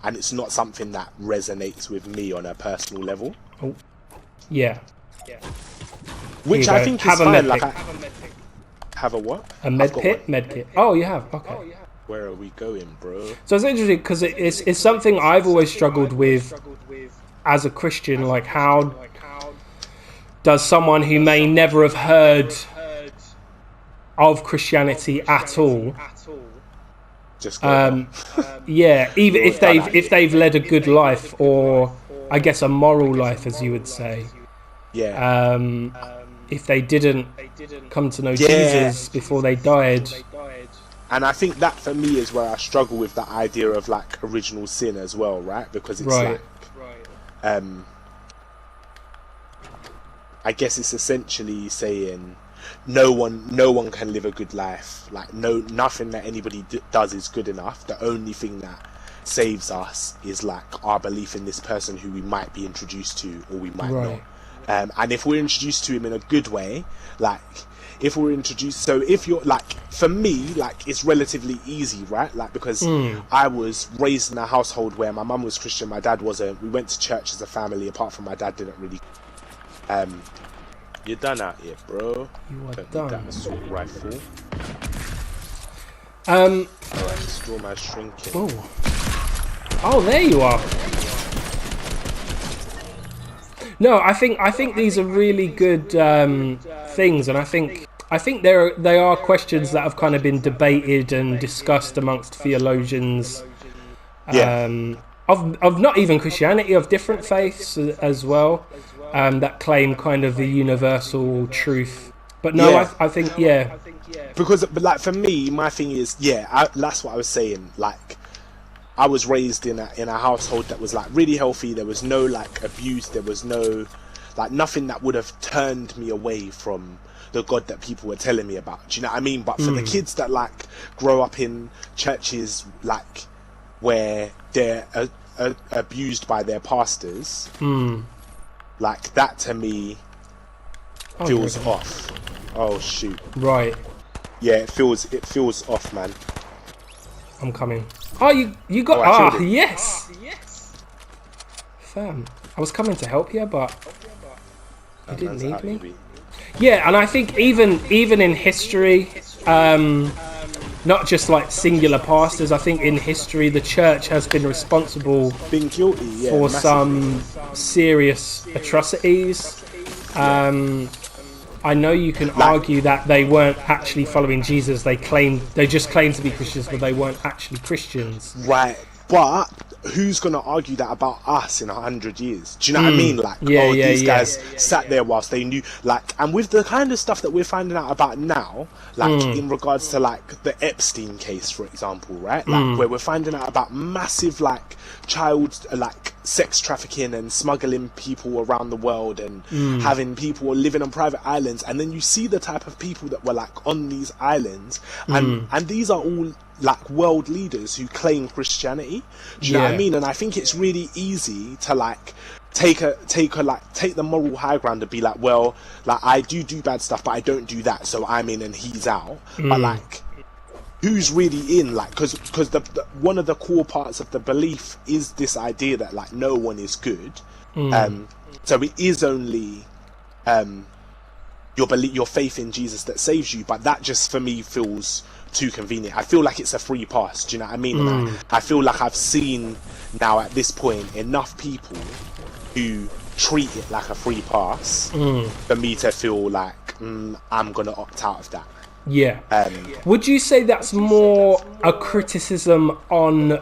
And it's not something that resonates with me on a personal level. Oh. Yeah. Which I think is fine. Like, have a what? A med kit. Oh, you have. Okay. Where are we going, bro? So it's interesting because it's something I've always struggled with as a Christian. Like, how does someone who may never have heard of Christianity at all, just go even if they've led a good life, or I guess a moral life, as you would say, if they didn't come to know Jesus before they died. And I think that for me is where I struggle with the idea of like original sin as well, right? Because it's like, I guess it's essentially saying no one can live a good life. Like, nothing that anybody does is good enough. The only thing that saves us is like our belief in this person who we might be introduced to or we might not. And if we're introduced to him in a good way, like, if we're introduced, so if you're like, for me, like, it's relatively easy, right? Like, because I was raised in a household where my mum was Christian, my dad wasn't. We went to church as a family, apart from my dad didn't really. You're done out here, bro. You are Don't done. need that assault rifle. Store my shrinking. Oh, there you are. No, I think these are really good things, and I think they are questions that have kind of been debated and discussed amongst theologians of not even Christianity, of different faiths as well, that claim kind of the universal truth. But no, I think because, but like, for me, my thing is that's what I was saying. Like, I was raised in a household that was like really healthy. There was no like abuse. There was no like nothing that would have turned me away from the God that people were telling me about. Do you know what I mean? But for the kids that like grow up in churches like where they're abused by their pastors, like that to me feels off. Oh shoot! Right. Yeah, it feels off, man. I'm coming. Oh, you got. I killed him. Yes. Fam, I was coming to help you, but you didn't need me. Yeah, and I think even in history, not just like singular pastors, I think in history the church has been responsible, been guilty, for massively. some serious atrocities. I know you can argue that they weren't actually following Jesus. They just claimed to be Christians, but they weren't actually Christians. Right, but who's going to argue that about us in 100 years? Do you know what I mean? Like, these guys sat there whilst they knew, like, and with the kind of stuff that we're finding out about now, like in regards to like the Epstein case, for example, right? Like where we're finding out about massive like child like sex trafficking and smuggling people around the world and having people living on private islands, and then you see the type of people that were like on these islands, and these are all like world leaders who claim Christianity. Do you know what I mean? And I think it's really easy to like take the moral high ground and be like, well, like I do bad stuff, but I don't do that, so I'm in and he's out. But like, who's really in? Like, because the one of the core parts of the belief is this idea that like no one is good. So it is only your faith in Jesus that saves you. But that just for me feels too convenient. I feel like it's a free pass. Do you know what I mean? And I feel like I've seen now at this point enough people who treat it like a free pass for me to feel like I'm gonna opt out of that. Yeah. Would you say that's more a criticism on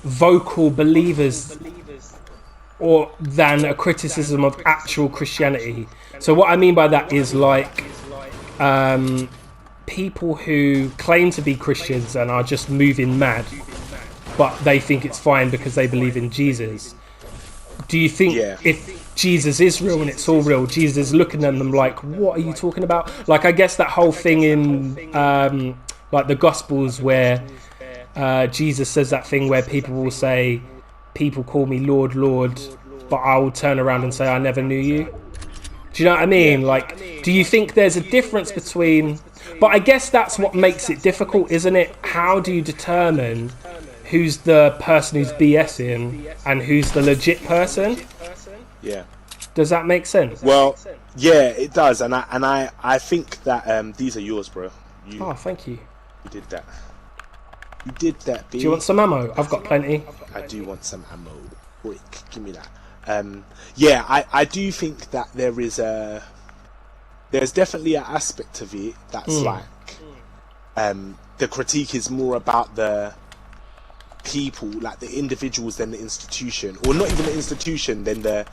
vocal believers, or than a criticism of actual Christianity? So what I mean by that is like people who claim to be Christians and are just moving mad, but they think it's fine because they believe in Jesus. Do you think if Jesus is real and it's all real, Jesus is looking at them like, what are you talking about? Like, I guess that whole thing in like the Gospels where Jesus says that thing where people will say, people call me Lord, Lord, but I will turn around and say, I never knew you. Do you know what I mean? Like, do you think there's a difference between... But I guess that's what makes it difficult, isn't it? How do you determine who's the person who's BSing and who's the legit person? Yeah. Does that make sense? Well, yeah, it does, and I think that these are yours, bro. Oh, thank you. You did that. You did that, B. Do you want some ammo? I've got plenty. I do want some ammo. Quick, give me that. Yeah, I do think that there's definitely an aspect of it that's like the critique is more about the people, like the individuals, than the institution, or not even the institution, than the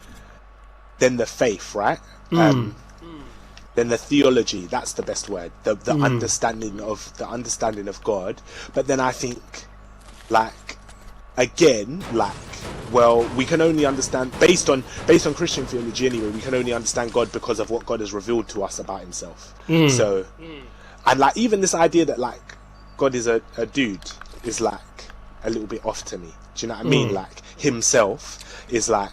faith, right? Then the theology, that's the best word, the understanding of God. But then I think, like, again, like, well, we can only understand based on Christian theology anyway, we can only understand God because of what God has revealed to us about himself. So and like even this idea that like God is a dude is like a little bit off to me. Do you know what I mean? Like himself is like,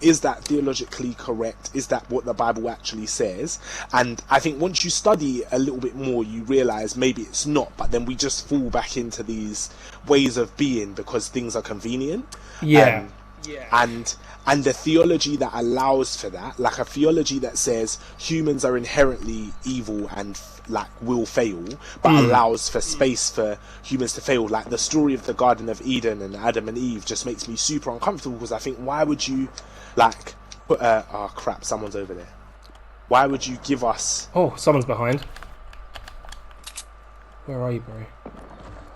is that theologically correct? Is that what the Bible actually says? And I think once you study a little bit more, you realize maybe it's not, but then we just fall back into these ways of being because things are convenient. And the theology that allows for that, like a theology that says humans are inherently evil and like will fail, but allows for space for humans to fail, like the story of the Garden of Eden and Adam and Eve, just makes me super uncomfortable, because I think, why would you like put oh crap, someone's over there. Why would you give us... Oh, someone's behind. Where are you, bro?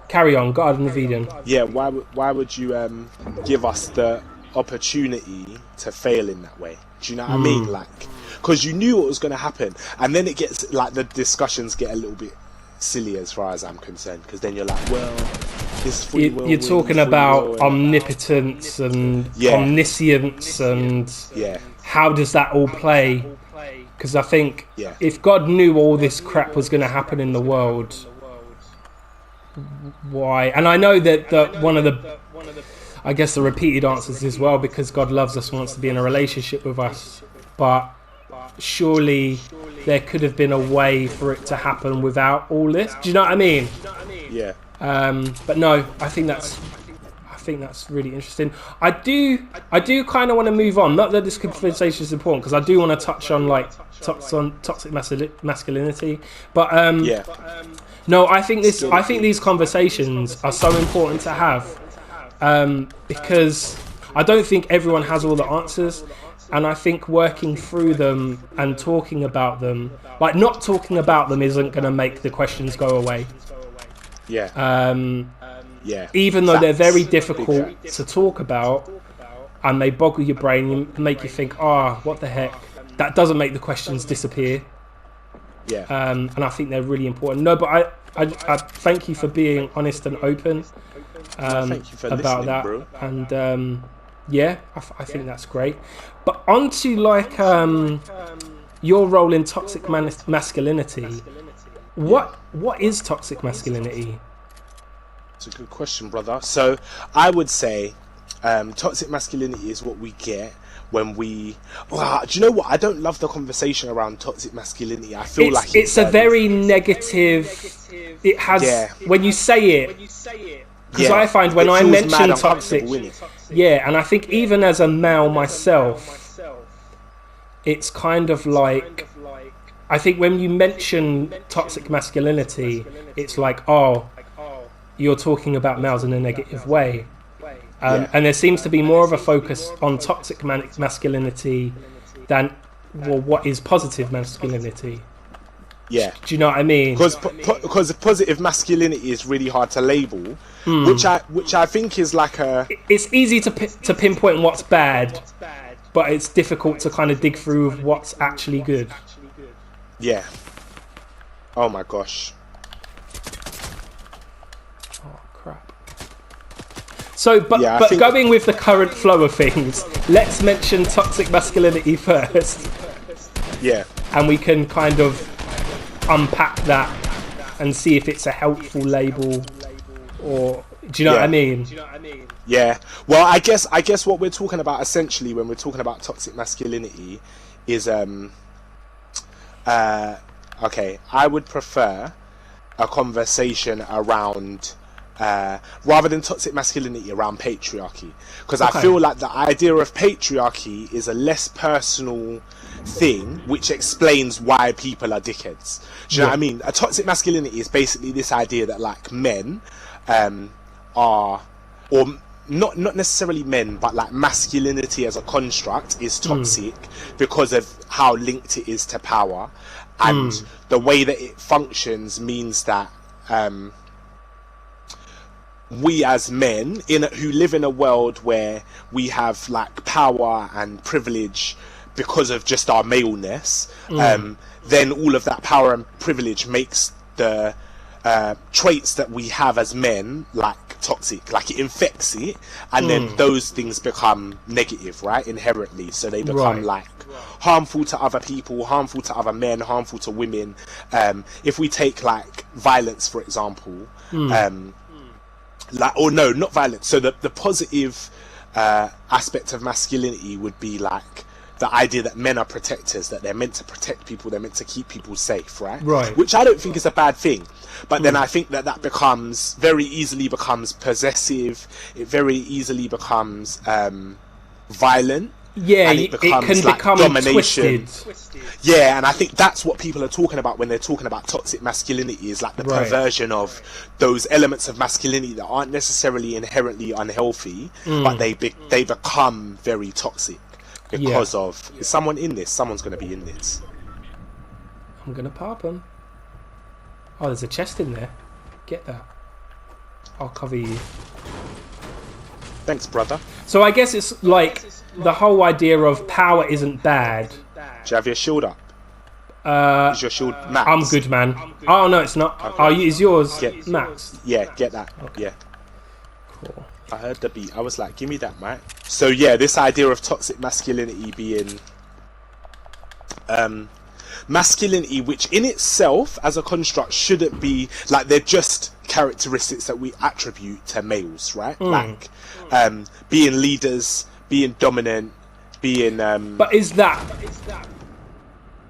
Carry on, Garden of Eden. Yeah, why would you give us the opportunity to fail in that way? Do you know what I mean? Like, because you knew what was going to happen, and then it gets like the discussions get a little bit silly as far as I'm concerned, because then you're like, well, Is free will You're really talking free about will and- omnipotence and omniscience and Yeah. how does that all play? Because I think Yeah. if God knew all this crap was going to happen in the world, why? And I know that one of the, I guess the repeated answers as well, because God loves us and wants to be in a relationship with us. But surely there could have been a way for it to happen without all this. Do you know what I mean? Yeah. But no, I think that's really interesting. I do kind of want to move on. Not that this conversation is important, because I do want to touch on like toxic masculinity. But no, I think these conversations are so important to have, because I don't think everyone has all the answers, and I think working through them and talking about them, like not talking about them, isn't going to make the questions go away. Yeah. Yeah. Even though they're very difficult to talk about, and they boggle your brain and make you think, what the heck? That doesn't make the questions disappear. Yeah. And I think they're really important. No, but I thank you for being honest and open Thank you for about listening, that. bro. And I think that's great. But on to like your role in toxic masculinity. What is toxic masculinity? It's a good question, brother. So I would say toxic masculinity is what we get when we... do you know what? I don't love the conversation around toxic masculinity. I feel like it's a very negative... It has... When you say it... Because I find when I mention toxic... Yeah, and I think even as a male myself, it's kind of like... I think when you mention toxic masculinity, it's like, you're talking about males in a negative way. And there seems to be more of a focus on toxic masculinity than what is positive masculinity. Yeah. Do you know what I mean? Because positive masculinity is really hard to label, which I think is like a... It's easy to pinpoint what's bad, but it's difficult to kind of dig through what's actually good. Yeah. Oh my gosh. Oh crap. So, but going with the current flow of things, let's mention toxic masculinity first. Yeah. And we can kind of unpack that and see if it's a helpful label, or do you know what I mean? Yeah. Well, I guess what we're talking about essentially when we're talking about toxic masculinity is okay, I would prefer a conversation around rather than toxic masculinity, around patriarchy, because I feel like the idea of patriarchy is a less personal thing which explains why people are dickheads. Do you know what I mean? A toxic masculinity is basically this idea that like men are, or not necessarily men, but like masculinity as a construct is toxic because of how linked it is to power, and the way that it functions means that we as men who live in a world where we have like power and privilege because of just our maleness, then all of that power and privilege makes the traits that we have as men like toxic, like it infects it, and then those things become negative, right, inherently. So they become like harmful to other people, harmful to other men, harmful to women. If we take like violence, for example, like, or no, not violence. So the positive aspect of masculinity would be like the idea that men are protectors, that they're meant to protect people, they're meant to keep people safe, right? Which I don't think is a bad thing, but then I think that becomes very easily possessive. It very easily becomes violent. Yeah, and it becomes can like become domination. twisted. Yeah, and I think that's what people are talking about when they're talking about toxic masculinity, is like the perversion of those elements of masculinity that aren't necessarily inherently unhealthy, but they become very toxic because of... Is someone in this? Someone's going to be in this. I'm going to pop them. Oh, there's a chest in there. Get that. I'll cover you. Thanks, brother. So I guess it's like the whole idea of power isn't bad. Do you have your shield up? Is your shield max? I'm good, man. Oh, no, it's not. Okay. Oh, is yours max? Yeah, get that. Okay. Yeah. I heard the beat. I was like, give me that, mic. So yeah, this idea of toxic masculinity being masculinity, which in itself as a construct shouldn't be like, they're just characteristics that we attribute to males, right? Like being leaders, being dominant, being but is that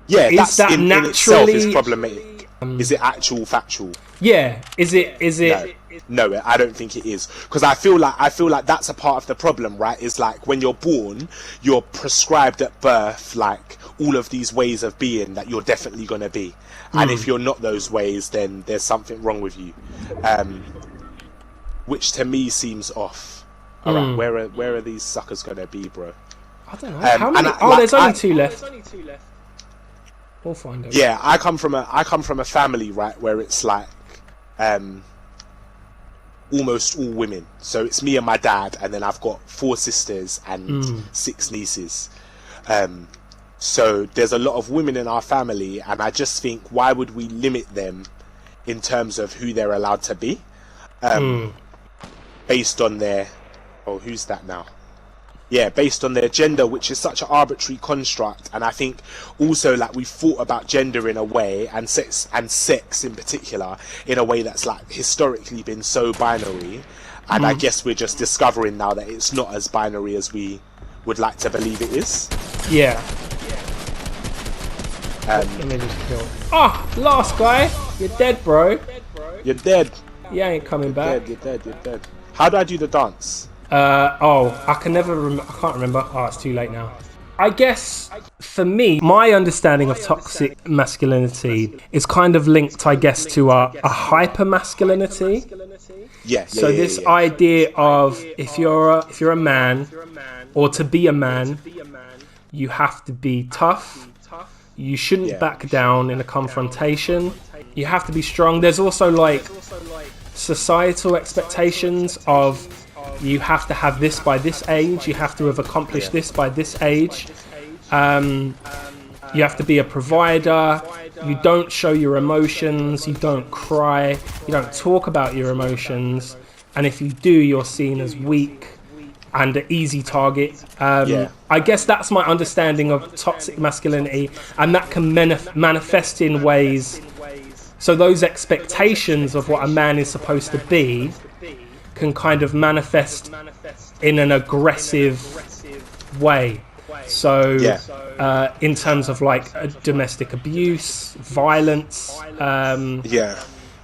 yeah, is that in itself is naturally problematic. Is it actual factual? Yeah, is it No, I don't think it is, because I feel like that's a part of the problem, right? Is like when you're born, you're prescribed at birth like all of these ways of being that you're definitely going to be, and if you're not those ways, then there's something wrong with you, which to me seems off. All right, where are these suckers going to be, bro? I don't know. How many? There's only two left. We'll find out. Yeah, I come from a family, right, where it's like almost all women. So it's me and my dad, and then I've got 4 sisters and 6 nieces. So there's a lot of women in our family, and I just think, why would we limit them in terms of who they're allowed to be, based on their who's that now? Yeah, based on their gender, which is such an arbitrary construct. And I think also, like, we've thought about gender in a way, and sex in particular, in a way that's like historically been so binary. And I guess we're just discovering now that it's not as binary as we would like to believe it is. Yeah. Let me just kill. Last guy, you're dead, bro. You're dead. You ain't coming back. You're dead. How do I do the dance? I can never remember. I can't remember. It's too late now. I guess for me, my understanding of toxic masculinity is kind of linked, I guess, to a hyper masculinity. So this idea of if you're a man, or to be a man, you have to be tough. You shouldn't back down in a confrontation. You have to be strong. There's also like societal expectations of, you have to have this by this age, you have to have accomplished this by this age, you have to be a provider, you don't show your emotions, you don't cry, you don't talk about your emotions, and if you do, you're seen as weak and an easy target. I guess that's my understanding of toxic masculinity, and that can manifest in ways. So those expectations of what a man is supposed to be can kind of manifest in an aggressive way. So in terms of like domestic abuse, violence,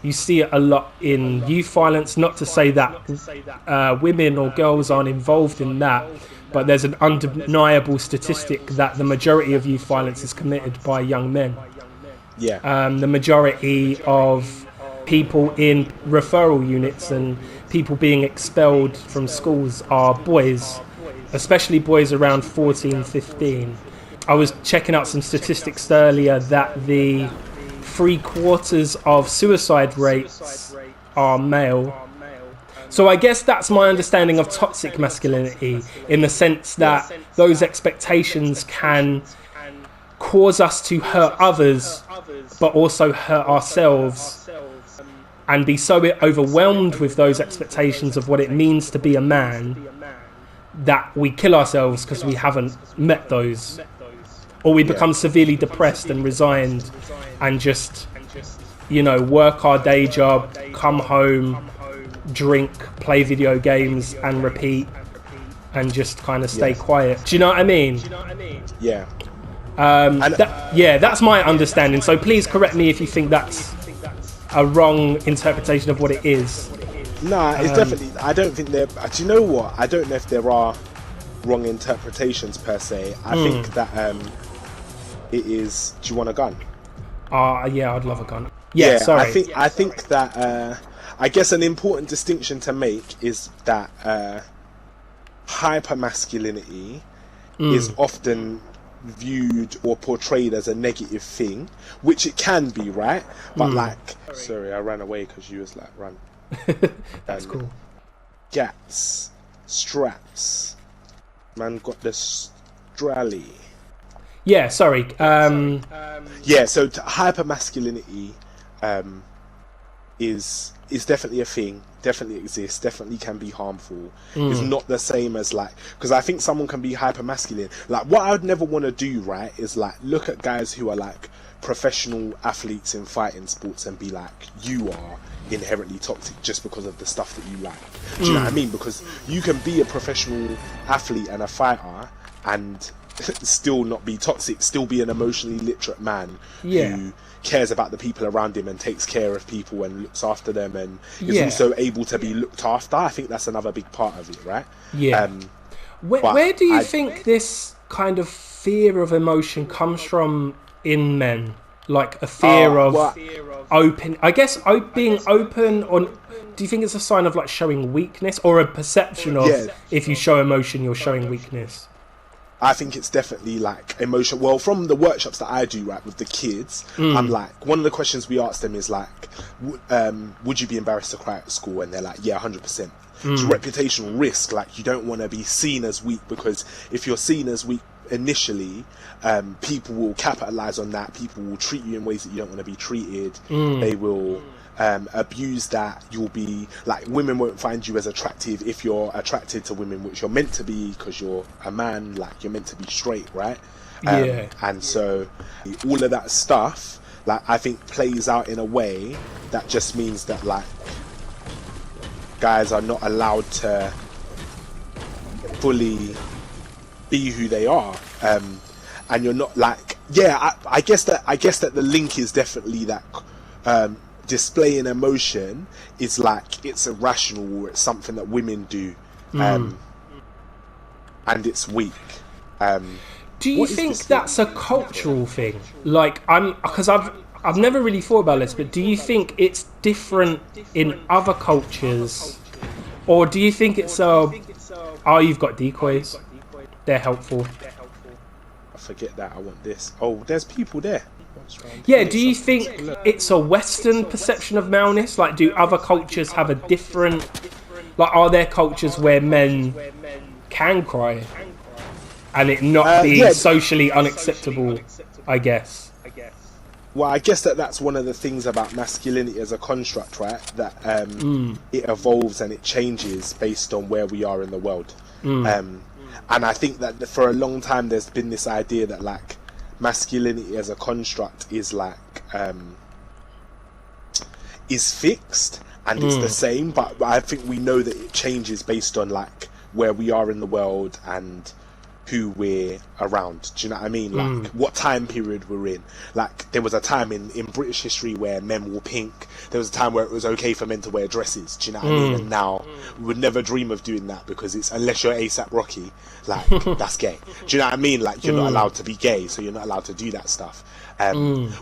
you see it a lot in youth violence. Not to say that women or girls aren't involved in that, but there's an undeniable statistic that the majority of youth violence is committed by young men. The majority of people in referral units and people being expelled from schools are boys, especially boys around 14, 15. I was checking out some statistics earlier that the 3/4 of suicide rates are male. So I guess that's my understanding of toxic masculinity, in the sense that those expectations can cause us to hurt others, but also hurt ourselves, and be so overwhelmed with those expectations of what it means to be a man that we kill ourselves because we haven't met those, or we become severely depressed and resigned and just, work our day job, come home, drink, play video games and repeat, and just kind of stay quiet. Do you know what I mean? That's my understanding. So please correct me if you think that's a wrong interpretation of what it is. Nah, it's definitely. I don't think there. Do you know what? I don't know if there are wrong interpretations per se. I think that it is. Do you want a gun? Yeah, I'd love a gun. Yeah, sorry. I think that. I guess an important distinction to make is that hypermasculinity is often viewed or portrayed as a negative thing, which it can be, right? But sorry, I ran away because you was like, run. That's cool. Gats, straps, man got the strally. Yeah, sorry. So hypermasculinity is definitely a thing. definitely exists, definitely can be harmful. It's not the same as like, because I think someone can be hyper masculine. Like what I would never want to do, right, is like look at guys who are like professional athletes in fighting sports and be like, you are inherently toxic just because of the stuff that you like. Do you know what I mean? Because you can be a professional athlete and a fighter and still not be toxic, still be an emotionally literate man who cares about the people around him and takes care of people and looks after them and is also able to be looked after. I think that's another big part of it, right? Where do you think this kind of fear of emotion comes from in men? Like a fear of open, I guess, being open, or do you think it's a sign of like showing weakness, or a perception of if you show emotion you're showing weakness? I think it's definitely like emotion. Well, from the workshops that I do, right, with the kids, I'm like, one of the questions we ask them is like, would you be embarrassed to cry at school? And they're like, yeah, 100%. It's reputational risk. Like, you don't want to be seen as weak, because if you're seen as weak initially, people will capitalize on that. People will treat you in ways that you don't want to be treated. They will abuse that. You'll be like, women won't find you as attractive if you're attracted to women, which you're meant to be because you're a man. Like, you're meant to be straight, right? And so all of that stuff, like, I think plays out in a way that just means that like guys are not allowed to fully be who they are, and you're not like, I guess that the link is definitely that displaying emotion is like, it's irrational, or it's something that women do, and it's weak. Do you think that's a cultural thing? Like, because I've never really thought about this, but do you think it's different in other cultures, or do you think it's you've got decoys, they're helpful? I forget that, I want this. Oh, there's people there. Yeah, do you think it's a Western perception of maleness? Like, do other cultures have a different... Like, are there cultures where men can cry and it not be socially unacceptable, I guess? Well, I guess that's one of the things about masculinity as a construct, right? That it evolves and it changes based on where we are in the world. And I think that for a long time there's been this idea that like masculinity as a construct is like is fixed and it's the same, but I think we know that it changes based on like where we are in the world and who we're around. Do you know what I mean? Like what time period we're in. Like, there was a time in British history where men wore pink. There was a time where it was okay for men to wear dresses. Do you know what I mean? And now we would never dream of doing that, because it's, unless you're ASAP Rocky, like that's gay. Do you know what I mean? Like, you're not allowed to be gay, so you're not allowed to do that stuff.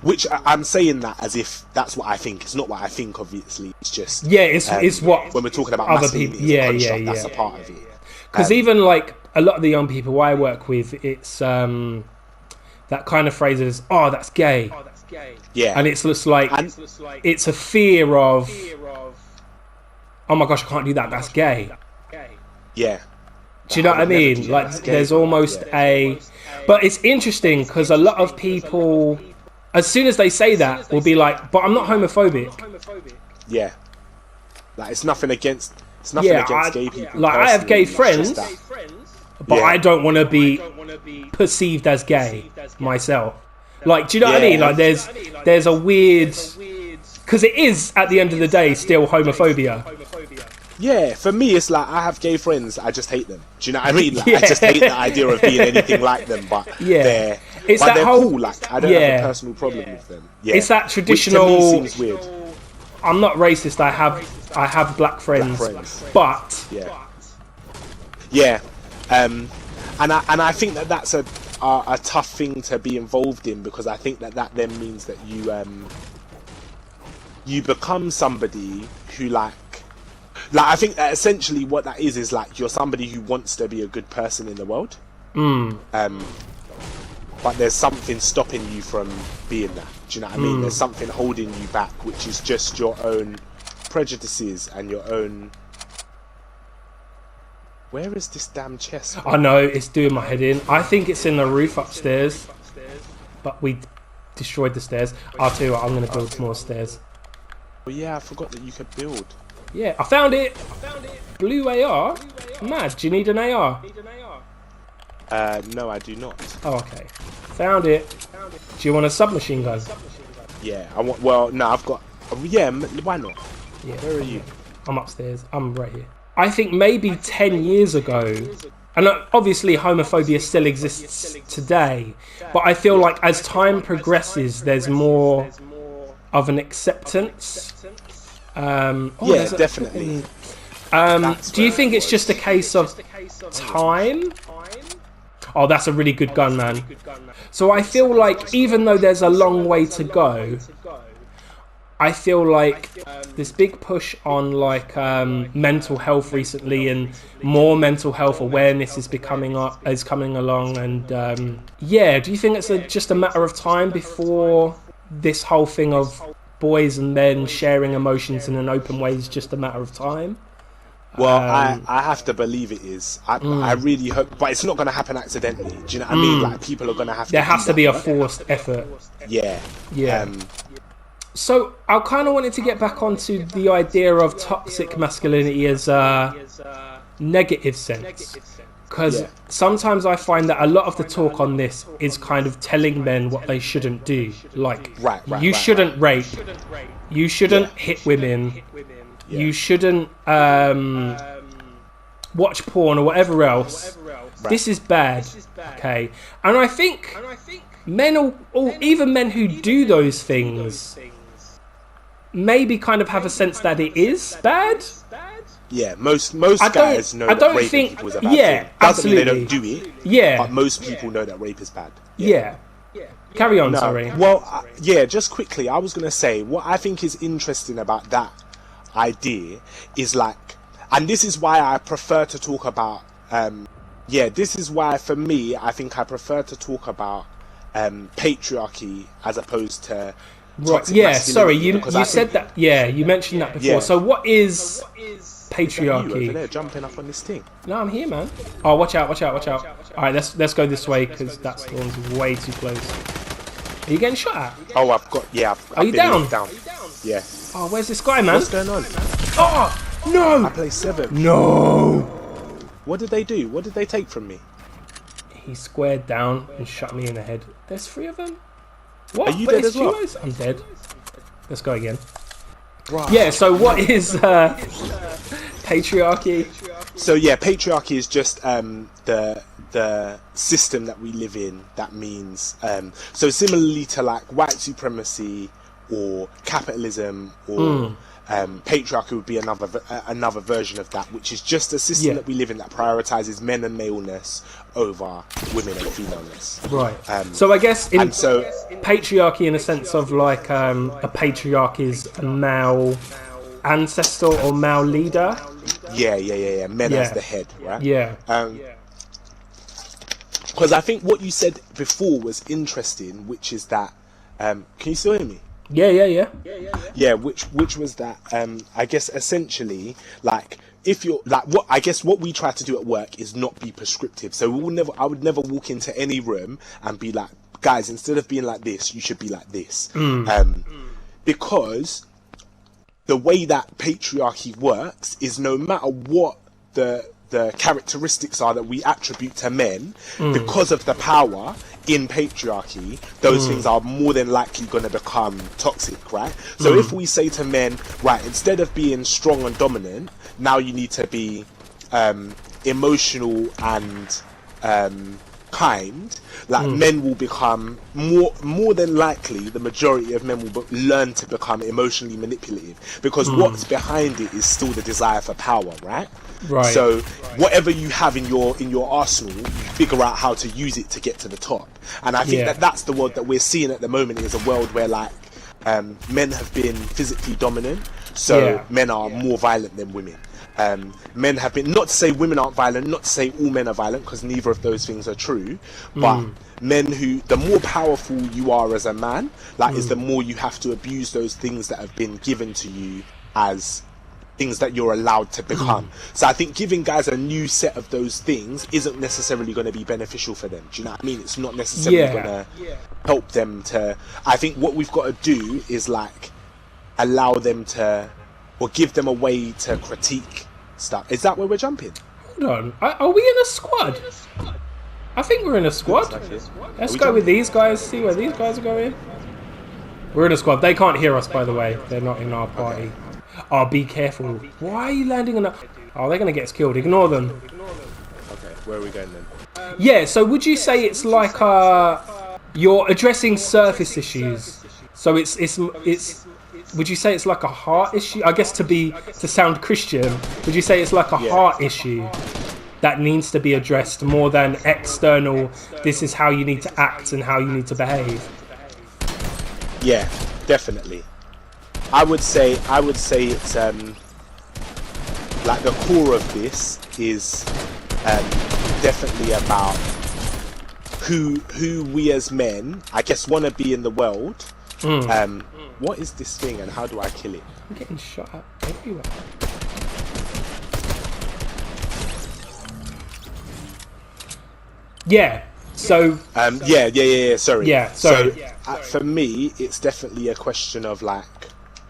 Which I'm saying that as if that's what I think. It's not what I think, obviously. It's just it's what when we're talking about other masculinity people, as a construct, that's a part of it. Because even like a lot of the young people I work with, it's that kind of phrase is, "Oh, that's gay." Yeah, and it's just like it's a fear of, "Oh my gosh, I can't do that. That's gay." Yeah. Do you know what I mean? Like, there's almost but it's interesting because a lot of people, as soon as they say that, will be like, "But I'm not homophobic." Yeah, like it's nothing against gay people. Like, I have gay friends, but I don't want to be perceived as gay myself. Like, do you know what I mean? Like, there's a weird, because it is at the end of the day still homophobia. Yeah, for me it's like, I have gay friends, I just hate them. Do you know what I mean? Like, I just hate the idea of being anything like them, but they're cool. Like, I don't have a personal problem with them. Yeah, it's that traditional. Which to me seems weird. I'm not racist. I have black friends, but and I think that's a tough thing to be involved in, because I think that then means that you become somebody who like I think that essentially what that is like, you're somebody who wants to be a good person in the world, but there's something stopping you from being that. Do you know what I mean? There's something holding you back, which is just your own prejudices and your own... Where is this damn chest? I know, it's doing my head in. I think it's in the roof upstairs, but we destroyed the stairs. I'll tell you what, I'm going to build some more stairs. Well, yeah, I forgot that you could build. Yeah, I found it. Blue AR. Mad. Do you need an AR? No, I do not. Oh, okay. Found it. Do you want a submachine gun? Yeah, I want. Well, no, I've got. Yeah, why not? Yeah. Where are you? I'm upstairs. I'm right here. I think maybe 10 years ago, and obviously homophobia still exists today, but I feel like as time progresses, there's more of an acceptance. Yeah, definitely. Do you think it's just a case of time? Oh, that's a really good gun, man. So I feel like even though there's a long way to go, I feel like this big push on like mental health recently, and more mental health awareness is coming along, and yeah, do you think it's just a matter of time before this whole thing of boys and men sharing emotions in an open way is just a matter of time? Well, I have to believe it is. I really hope, but it's not going to happen accidentally. Do you know what I mean? Like, people are going to have to. There has to be a forced effort. Yeah. Yeah. So I kind of wanted to get back onto the idea of toxic masculinity as a negative sense, because sometimes I find that a lot of the talk on this is kind of telling men what they shouldn't do. Like, you shouldn't rape, you shouldn't hit women, you shouldn't watch porn or whatever else. This is bad, okay? And I think men, or even men who do those things, maybe kind of have a sense that it is bad. Yeah, most guys know that raping people is a bad thing. Doesn't mean they don't do it. Yeah, but most people know that rape is bad. Yeah. Carry on. Sorry. Well, just quickly, I was gonna say what I think is interesting about that idea is like, and this is why I prefer to talk about. This is why for me, I think I prefer to talk about patriarchy as opposed to. Right. Yeah. Sorry. You said that. Yeah. You mentioned that before. Yeah. So what is patriarchy? You over there jumping up on this thing. No, I'm here, man. Oh, watch out! All right, let's go this way because that storm's way too close. Are you getting shot at? Oh, I've got. Yeah. Are you down? Down. Yeah. Oh, where's this guy, man? What's going on? Oh no! I play 7. No. What did they do? What did they take from me? He squared down and shot me in the head. There's 3 of them. What? Are you dead as well? I'm dead. Let's go again. Right. Yeah, so what is patriarchy? So yeah, patriarchy is just the system that we live in. That means so similarly to like white supremacy or capitalism or patriarchy would be another version of that, which is just a system that we live in that prioritizes men and maleness over women and femaleness. Right. So I guess patriarchy in a sense of like a patriarch is a male ancestor or male leader. Yeah. Men as the head, right? Yeah. Because I think what you said before was interesting, which is that can you still hear me? Yeah. Yeah, which was that I guess essentially like if you're like what we try to do at work is not be prescriptive. So I would never walk into any room and be like, guys, instead of being like this, you should be like this. Because the way that patriarchy works is no matter what the characteristics are that we attribute to men, because of the power in patriarchy, those things are more than likely going to become toxic, right? So if we say to men, right, instead of being strong and dominant, now you need to be emotional and kind, like men will become more than likely, the majority of men will learn to become emotionally manipulative, because what's behind it is still the desire for power, right? So whatever you have in your arsenal, you figure out how to use it to get to the top. And I think that's the world that we're seeing at the moment, is a world where like men have been physically dominant, so men are more violent than women. Men have been, not to say women aren't violent, not to say all men are violent, because neither of those things are true, but men who, the more powerful you are as a man, like is the more you have to abuse those things that have been given to you as things that you're allowed to become. So I think giving guys a new set of those things isn't necessarily going to be beneficial for them. Do you know what I mean? It's not necessarily going to help them to, I think what we've got to do is like allow them to or give them a way to critique stuff. Is that where we're jumping? Hold on, are we in a squad? I think we're in a squad. Let's go with these guys, see where these guys are going. We're in a squad. They can't hear us, by the way. They're not in our party. Oh, be careful. Why are you landing on a... Oh, they're going to get us killed. Ignore them. Okay, where are we going then? Yeah, so would you say it's like you're addressing surface issues? So it's would you say it's like a heart issue? I guess to sound Christian, would you say it's like a heart issue that needs to be addressed more than external, this is how you need to act and how you need to behave? Yeah, definitely. I would say it's like the core of this is definitely about who we as men, I guess, want to be in the world. What is this thing and how do I kill it? I'm getting shot at everywhere. Yeah. So. Sorry. Yeah. Sorry. So for me, it's definitely a question of like,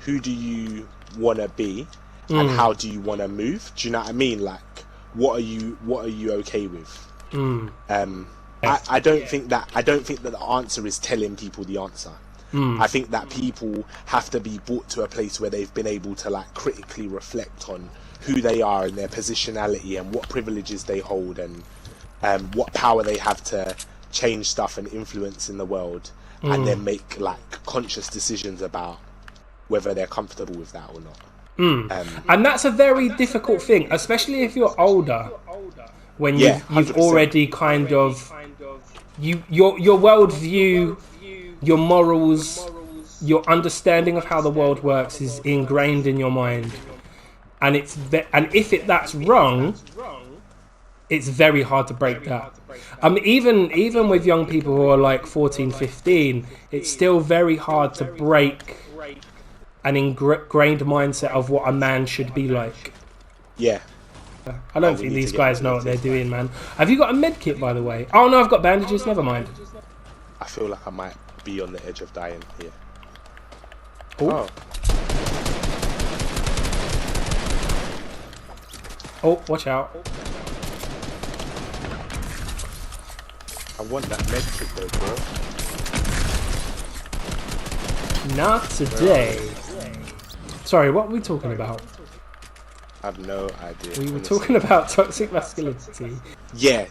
who do you want to be, and how do you want to move? Do you know what I mean? Like, what are you okay with? I don't think that the answer is telling people the answer. I think that people have to be brought to a place where they've been able to like critically reflect on who they are and their positionality and what privileges they hold and what power they have to change stuff and influence in the world, and then make like conscious decisions about whether they're comfortable with that or not. And that's a very difficult thing, especially if you're older, when you've already kind of your worldview, your morals, your understanding of how the world works is ingrained in your mind, and if that's wrong, it's very hard to break that. Even with young people who are like 14, 15, it's still very hard to break an ingrained mindset of what a man should be like. Yeah. I don't think these guys know what they're doing, man. Have you got a med kit, by the way? Oh no, I've got bandages. Never mind. I feel like I might be on the edge of dying here. Oh. Oh, watch out. I want that med kit though, bro. Not today. Sorry, what are we talking about? I have no idea. We were talking about toxic masculinity. Yeah.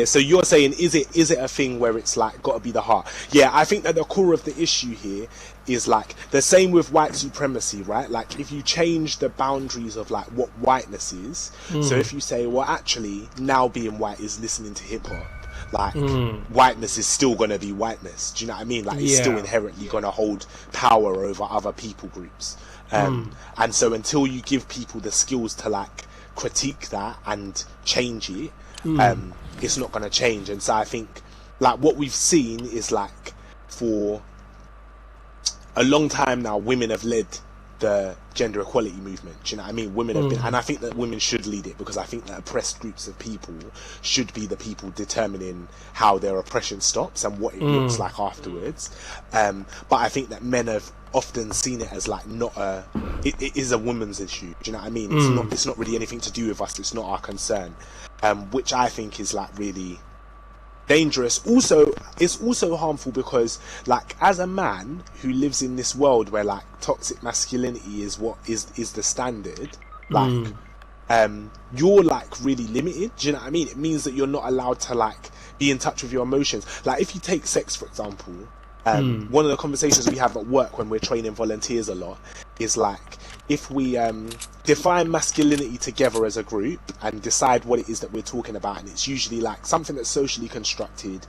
So you're saying, is it a thing where it's like got to be the heart? Yeah, I think that the core of the issue here is like the same with white supremacy, right? Like if you change the boundaries of like what whiteness is, so if you say, well, actually now being white is listening to hip hop, like whiteness is still gonna be whiteness. Do you know what I mean? Like it's still inherently gonna hold power over other people groups. And so until you give people the skills to like critique that and change it, it's not going to change. And so I think like what we've seen is like for a long time now, women have led the gender equality movement. Do you know what I mean? Women have been, and I think that women should lead it, because I think that oppressed groups of people should be the people determining how their oppression stops and what it looks like afterwards. But I think that men have often seen it as like not it is a woman's issue. Do you know what I mean? It's not really anything to do with us. It's not our concern, which I think is like really dangerous. Also, it's also harmful because like as a man who lives in this world where like toxic masculinity is what is the standard, like you're like really limited. Do you know what I mean? It means that you're not allowed to like be in touch with your emotions. Like if you take sex for example, one of the conversations we have at work when we're training volunteers a lot is like, if we define masculinity together as a group and decide what it is that we're talking about, and it's usually like something that's socially constructed,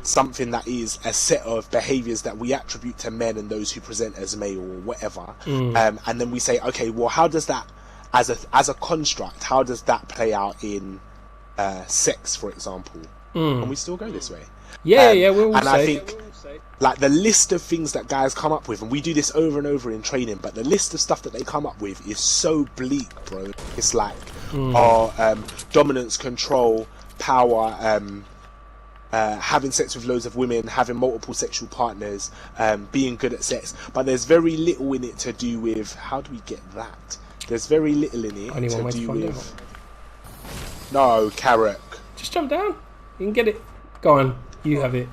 something that is a set of behaviors that we attribute to men and those who present as male or whatever, and then we say, okay, well, how does that as a construct, how does that play out in sex, for example? And we still go this way. We'll and say. I think like the list of things that guys come up with, and we do this over and over in training, but the list of stuff that they come up with is so bleak, bro. It's like dominance, control, power, having sex with loads of women, having multiple sexual partners, being good at sex, but there's very little in it to do with how do we get that. There's very little in it to do with. No, Carrot. Just jump down. You can get it. Go on. You have it.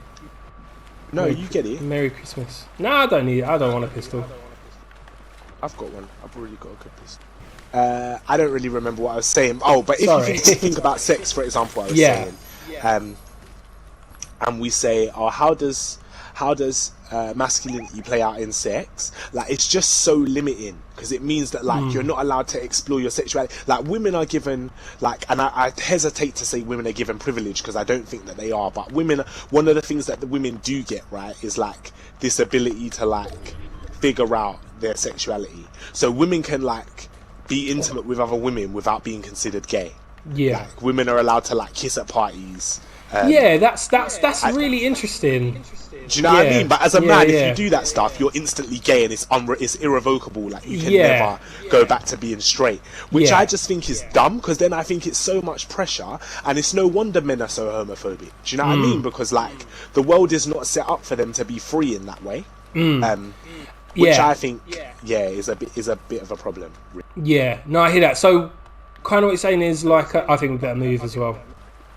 No, you get it. Merry Christmas. No, I don't need it. I don't want a pistol. I've got one. I've already got a good pistol. I don't really remember what I was saying. Oh, but if you think about sex, for example, I was saying, and we say, oh, how does masculinity play out in sex? Like, it's just so limiting, because it means that, like, you're not allowed to explore your sexuality. Like, women are given, like, and I hesitate to say women are given privilege, because I don't think that they are, but women, one of the things that the women do get, right, is, like, this ability to, like, figure out their sexuality. So women can, like, be intimate with other women without being considered gay. Yeah. Like, women are allowed to, like, kiss at parties. That's really interesting. Do you know what I mean? But as a man, if you do that stuff, you're instantly gay, and it's irrevocable. Like, you can never go back to being straight, which I just think is dumb, because then I think it's so much pressure, and it's no wonder men are so homophobic. Do you know what I mean? Because, like, the world is not set up for them to be free in that way. Which I think, is a bit of a problem. Yeah, no, I hear that. So, kind of what you're saying is, like, I think we better move as well.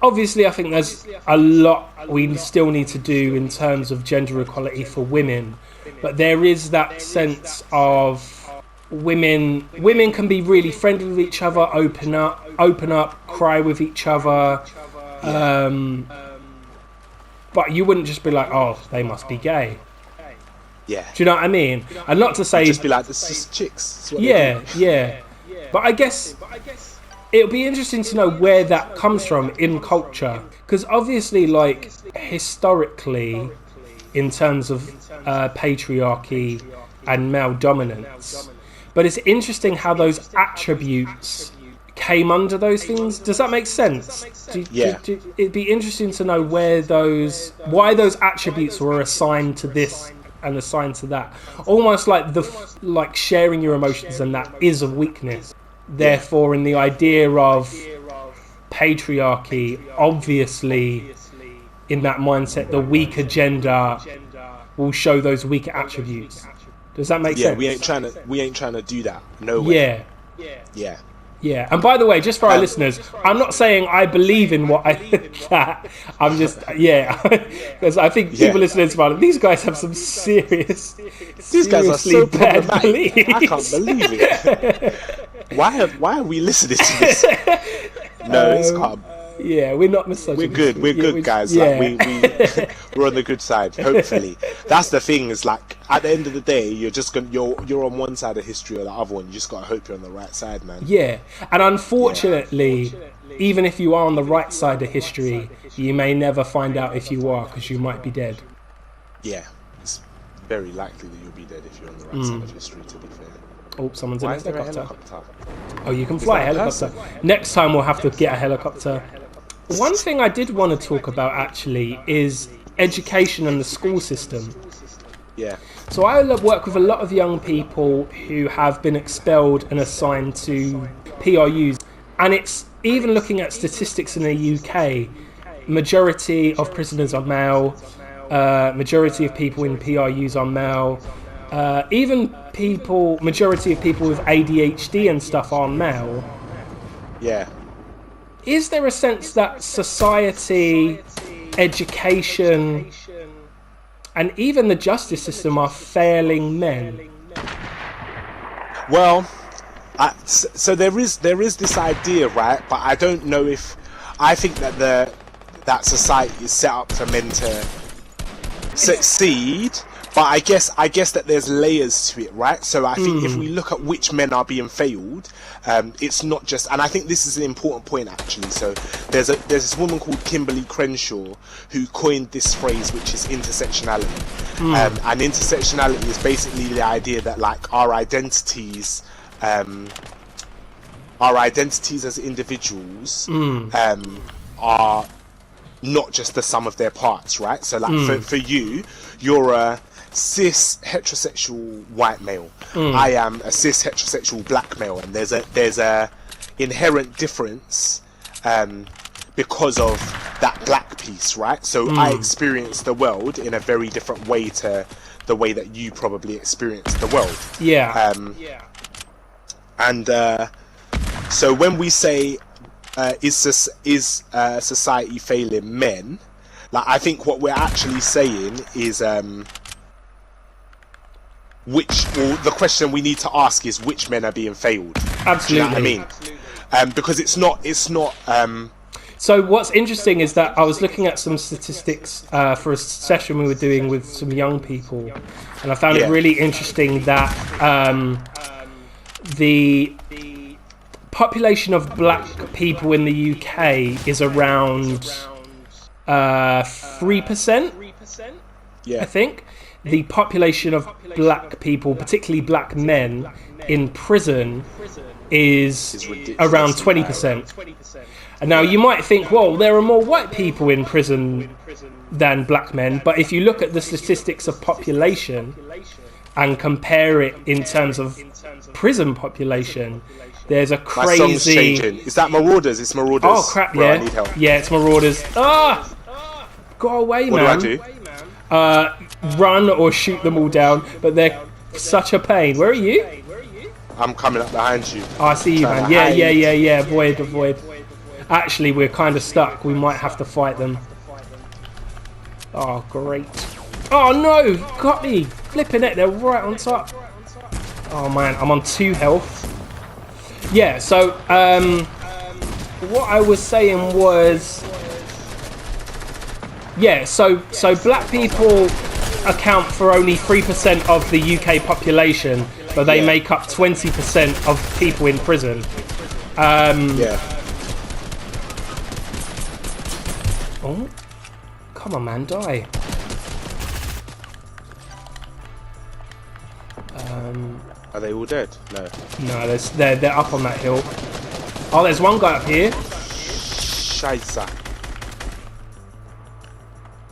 Obviously, I think there's a lot we still need to do in terms of gender equality for women, but there is that sense of women can be really friendly with each other, open up, cry with each other, but you wouldn't just be like, oh, they must be gay. Yeah. Do you know what I mean? And not to say... just be like, this is chicks. Yeah. But I guess it'll be interesting to know where that comes from in culture. Because obviously, like, historically, in terms of patriarchy and male dominance, but it's interesting how those attributes came under those things. Does that make sense? It'd be interesting to know why those attributes were assigned to this and assigned to that. Almost like sharing your emotions, and that is a weakness. Therefore, in the idea of patriarchy, obviously, in that mindset, the weaker gender will show those weaker attributes. Does that make sense? We ain't trying to do that. No way. Yeah, and by the way, just for our listeners, I'm not saying I believe in what I look at. I'm just, because I think people listening to it, these guys have some these guys are so bad beliefs. I can't believe it. Why are we listening to this? No, it's calm. Yeah, we're not misogynist. We're good, guys. Yeah. Like, we're on the good side. Hopefully, that's the thing. Is like, at the end of the day, you're on one side of history or the other one. You just gotta hope you're on the right side, man. Yeah, and unfortunately, even if you are on the right side of history, you may never find out if you are, because you might be dead. Yeah, it's very likely that you'll be dead if you're on the right side of history. To be fair. Oh, someone's in a helicopter. Oh, you can Is fly a that a helicopter. person? Next time we'll have to get a helicopter. One thing I did want to talk about actually is education and the school system. Yeah. So I work with a lot of young people who have been expelled and assigned to PRUs, and it's even looking at statistics in the UK. Majority of prisoners are male. Majority of people in PRUs are male. Majority of people with ADHD and stuff are male. Yeah. Is there a sense that society, education, and even the justice system are failing men? Well, so there is this idea, right? But I don't know if I think that society is set up for men to succeed. But I guess that there's layers to it, right? So I think if we look at which men are being failed, it's not just, and I think this is an important point actually. So there's this woman called Kimberly Crenshaw who coined this phrase, which is intersectionality. And intersectionality is basically the idea that, like, our identities as individuals are not just the sum of their parts, right? So, like, for you, you're a cis heterosexual white male. I am a cis heterosexual black male, and there's a inherent difference because of that black piece, right? So I experience the world in a very different way to the way that you probably experience the world. Yeah. So when we say is society failing men, like, I think what we're actually saying is the question we need to ask is which men are being failed. Absolutely. Do you know what I mean? Because it's not. So what's interesting is that I was looking at some statistics for a session we were doing with some young people, and I found it really interesting that the population of black people in the UK is around 3%. I think the population of black people, particularly black men, in prison is around 20%. And now you might think, well, there are more white people in prison than black men, but if you look at the statistics of population and compare it in terms of prison population, there's a crazy... My song's changing. Is that Marauders? It's Marauders. Oh crap! Bro, Yeah, I need help. Yeah, it's Marauders. Go away, What man. do I do? Run or shoot them all down, but they're such a pain. Where are you? I'm coming up behind you. Oh, I see you, man. Yeah. Avoid. Actually, we're kind of stuck. We might have to fight them. Oh, great. Oh, no! Got me! Flipping it, they're right on top. Oh, man, I'm on 2 health. Yeah, so, what I was saying was... Yeah, so black people account for only 3% of the UK population, but they make up 20% of people in prison. Oh, come on, man, die. Are they all dead? No. No, they're up on that hill. Oh, there's one guy up here. Scheiße.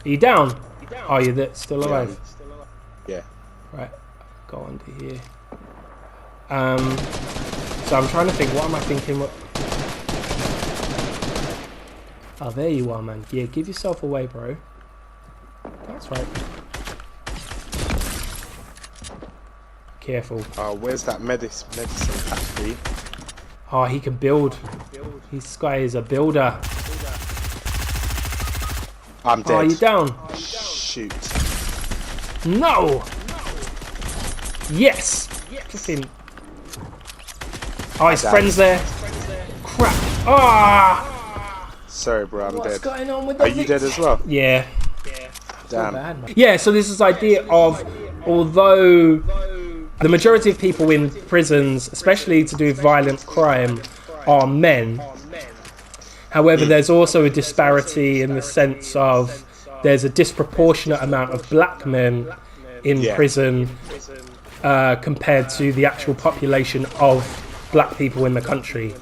Are you down? Oh, you're still alive? Yeah. Right, go under here. So I'm trying to think, what am I thinking? Oh, there you are, man. Yeah, give yourself away, bro. That's right. Careful. Oh, where's that medicine factory? Oh, he can build. This guy is a builder. I'm dead. Oh, you down? Shoot. No! Yes! Flipping. Oh, his friend's there. Crap. Ah! Sorry, bro, I'm dead. What's going on with the Are you dead as well? Yeah. Damn. Bad, yeah, so this is idea of, although the majority of people in prisons, especially to do with violent crime, are men, however, there's also a disparity in the sense of there's a disproportionate amount of black men in prison compared to the actual population of black people in the country.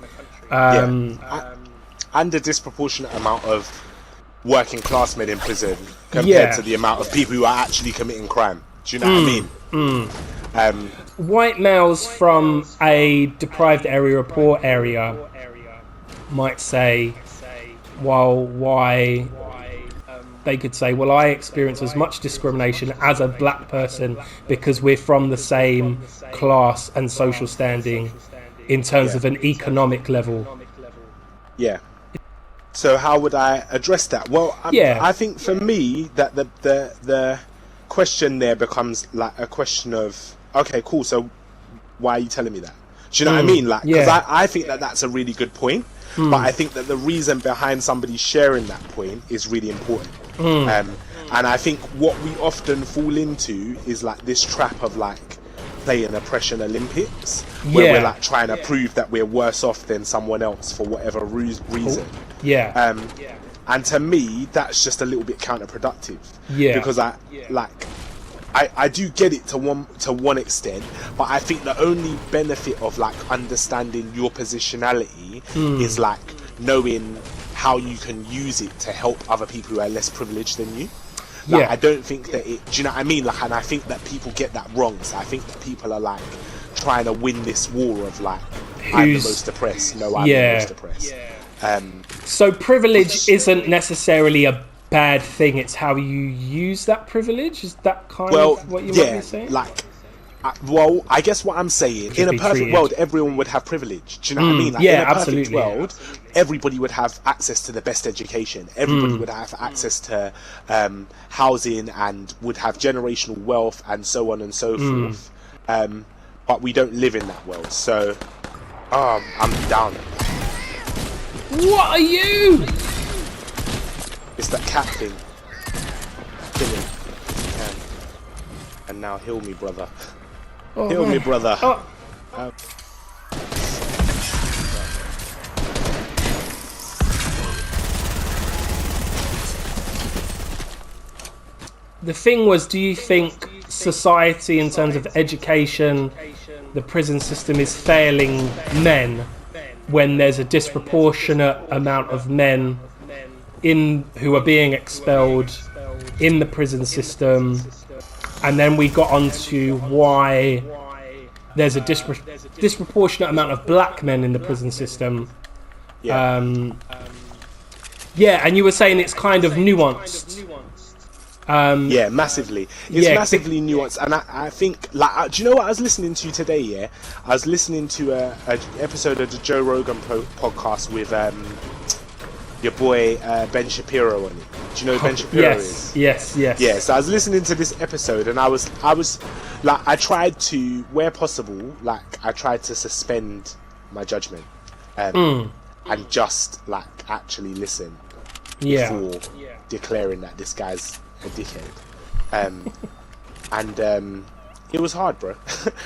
And a disproportionate amount of working class men in prison compared to the amount of people who are actually committing crime. Do you know what I mean? White males from a deprived area or poor area might say, why they could say, well, I experience as much discrimination as a black person because we're from the same class and social standing in terms of an economic level. Yeah. So how would I address that? Well, I think for me that the question there becomes like a question of, okay, cool, so why are you telling me that? Do you know what I mean? Like, because I think that that's a really good point, but I think that the reason behind somebody sharing that point is really important. And I think what we often fall into is like this trap of like playing Oppression Olympics, where we're like trying to prove that we're worse off than someone else for whatever reason. And to me, that's just a little bit counterproductive. Because I do get it to one extent, but I think the only benefit of like understanding your positionality is like knowing how you can use it to help other people who are less privileged than you. Like, I don't think that it, do you know what I mean? Like, and I think that people get that wrong. So I think that people are like trying to win this war of like, I'm the most oppressed. No, I'm the most oppressed. So privilege isn't necessarily a bad thing, it's how you use that privilege? Is that kind of what you might be saying? Well, I guess what I'm saying, in a perfect world, everyone would have privilege. Do you know what I mean? Like, yeah, in a perfect absolutely. world, everybody would have access to the best education. Everybody would have access to housing and would have generational wealth and so on and so forth. But we don't live in that world, so I'm down. What are you? It's that cat thing. Kill him. And now heal me, brother. Oh, Heal me, brother. Oh. The thing was, do you think society, in terms of education, the prison system is failing men when there's a disproportionate amount of men who are being expelled in the prison system? And then we got onto why there's a disproportionate amount of black men in the prison system. Yeah, and you were saying it's kind of nuanced. Yeah, massively. It's massively nuanced, and I think, like, do you know what I was listening to today? Yeah, I was listening to a episode of the Joe Rogan podcast with your boy Ben Shapiro on it. Do you know who Ben Shapiro is? Yes. Yeah, so I was listening to this episode, and I was like, I tried to, where possible, like, I tried to suspend my judgment and just like actually listen before declaring that this guy's a dickhead. And it was hard, bro.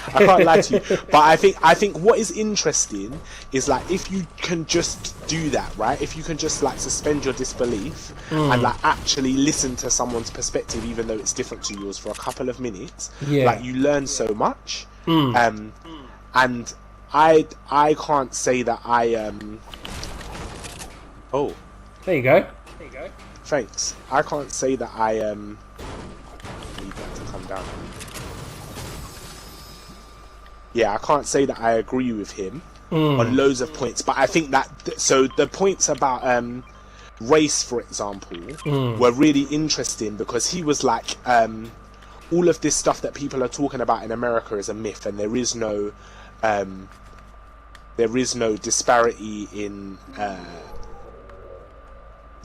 I can't lie to you. But I think what is interesting is, like, if you can just do that, right? If you can just like suspend your disbelief and like actually listen to someone's perspective, even though it's different to yours, for a couple of minutes, like, you learn so much. And I can't say that I oh, there you go. Thanks. I can't say that I need that to come down. Yeah, I can't say that I agree with him on loads of points, but I think that so the points about race, for example, were really interesting, because he was like, all of this stuff that people are talking about in America is a myth, and there is no disparity in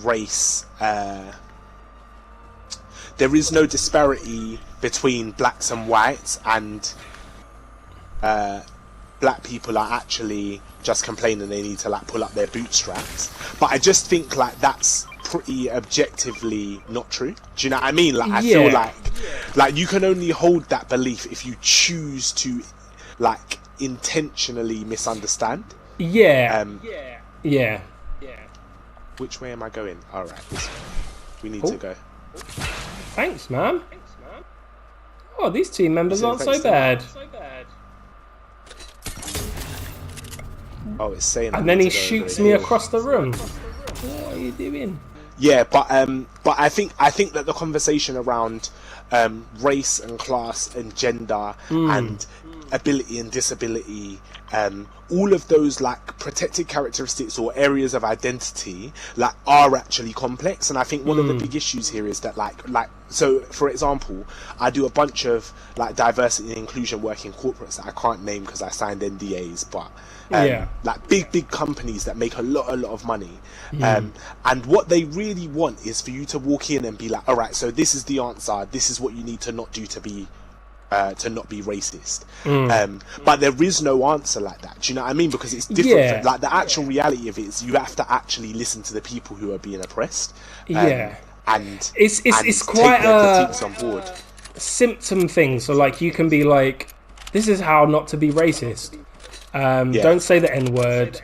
race. There is no disparity between blacks and whites, and black people are actually just complaining they need to like pull up their bootstraps. But I just think like that's pretty objectively not true. Do you know what I mean? Like, I feel like you can only hold that belief if you choose to like intentionally misunderstand. Yeah. Which way am I going? All right, we need to go. Thanks, man. Oh, these team members aren't so bad. Oh, it's saying. And then he shoots me across the room. What are you doing? Yeah, but I think that the conversation around race and class and gender and ability and disability, all of those like protected characteristics or areas of identity like are actually complex. And I think one of the big issues here is that like so, for example, I do a bunch of like diversity and inclusion work in corporates that I can't name because I signed NDAs, but like big companies that make a lot of money, and what they really want is for you to walk in and be like, all right, so this is the answer, this is what you need to not do to be racist. But there is no answer like that. Do you know what I mean? Because it's different. Like, the actual reality of it is you have to actually listen to the people who are being oppressed. And it's quite a on board. Symptom thing. So like, you can be like, this is how not to be racist. Don't say the N-word.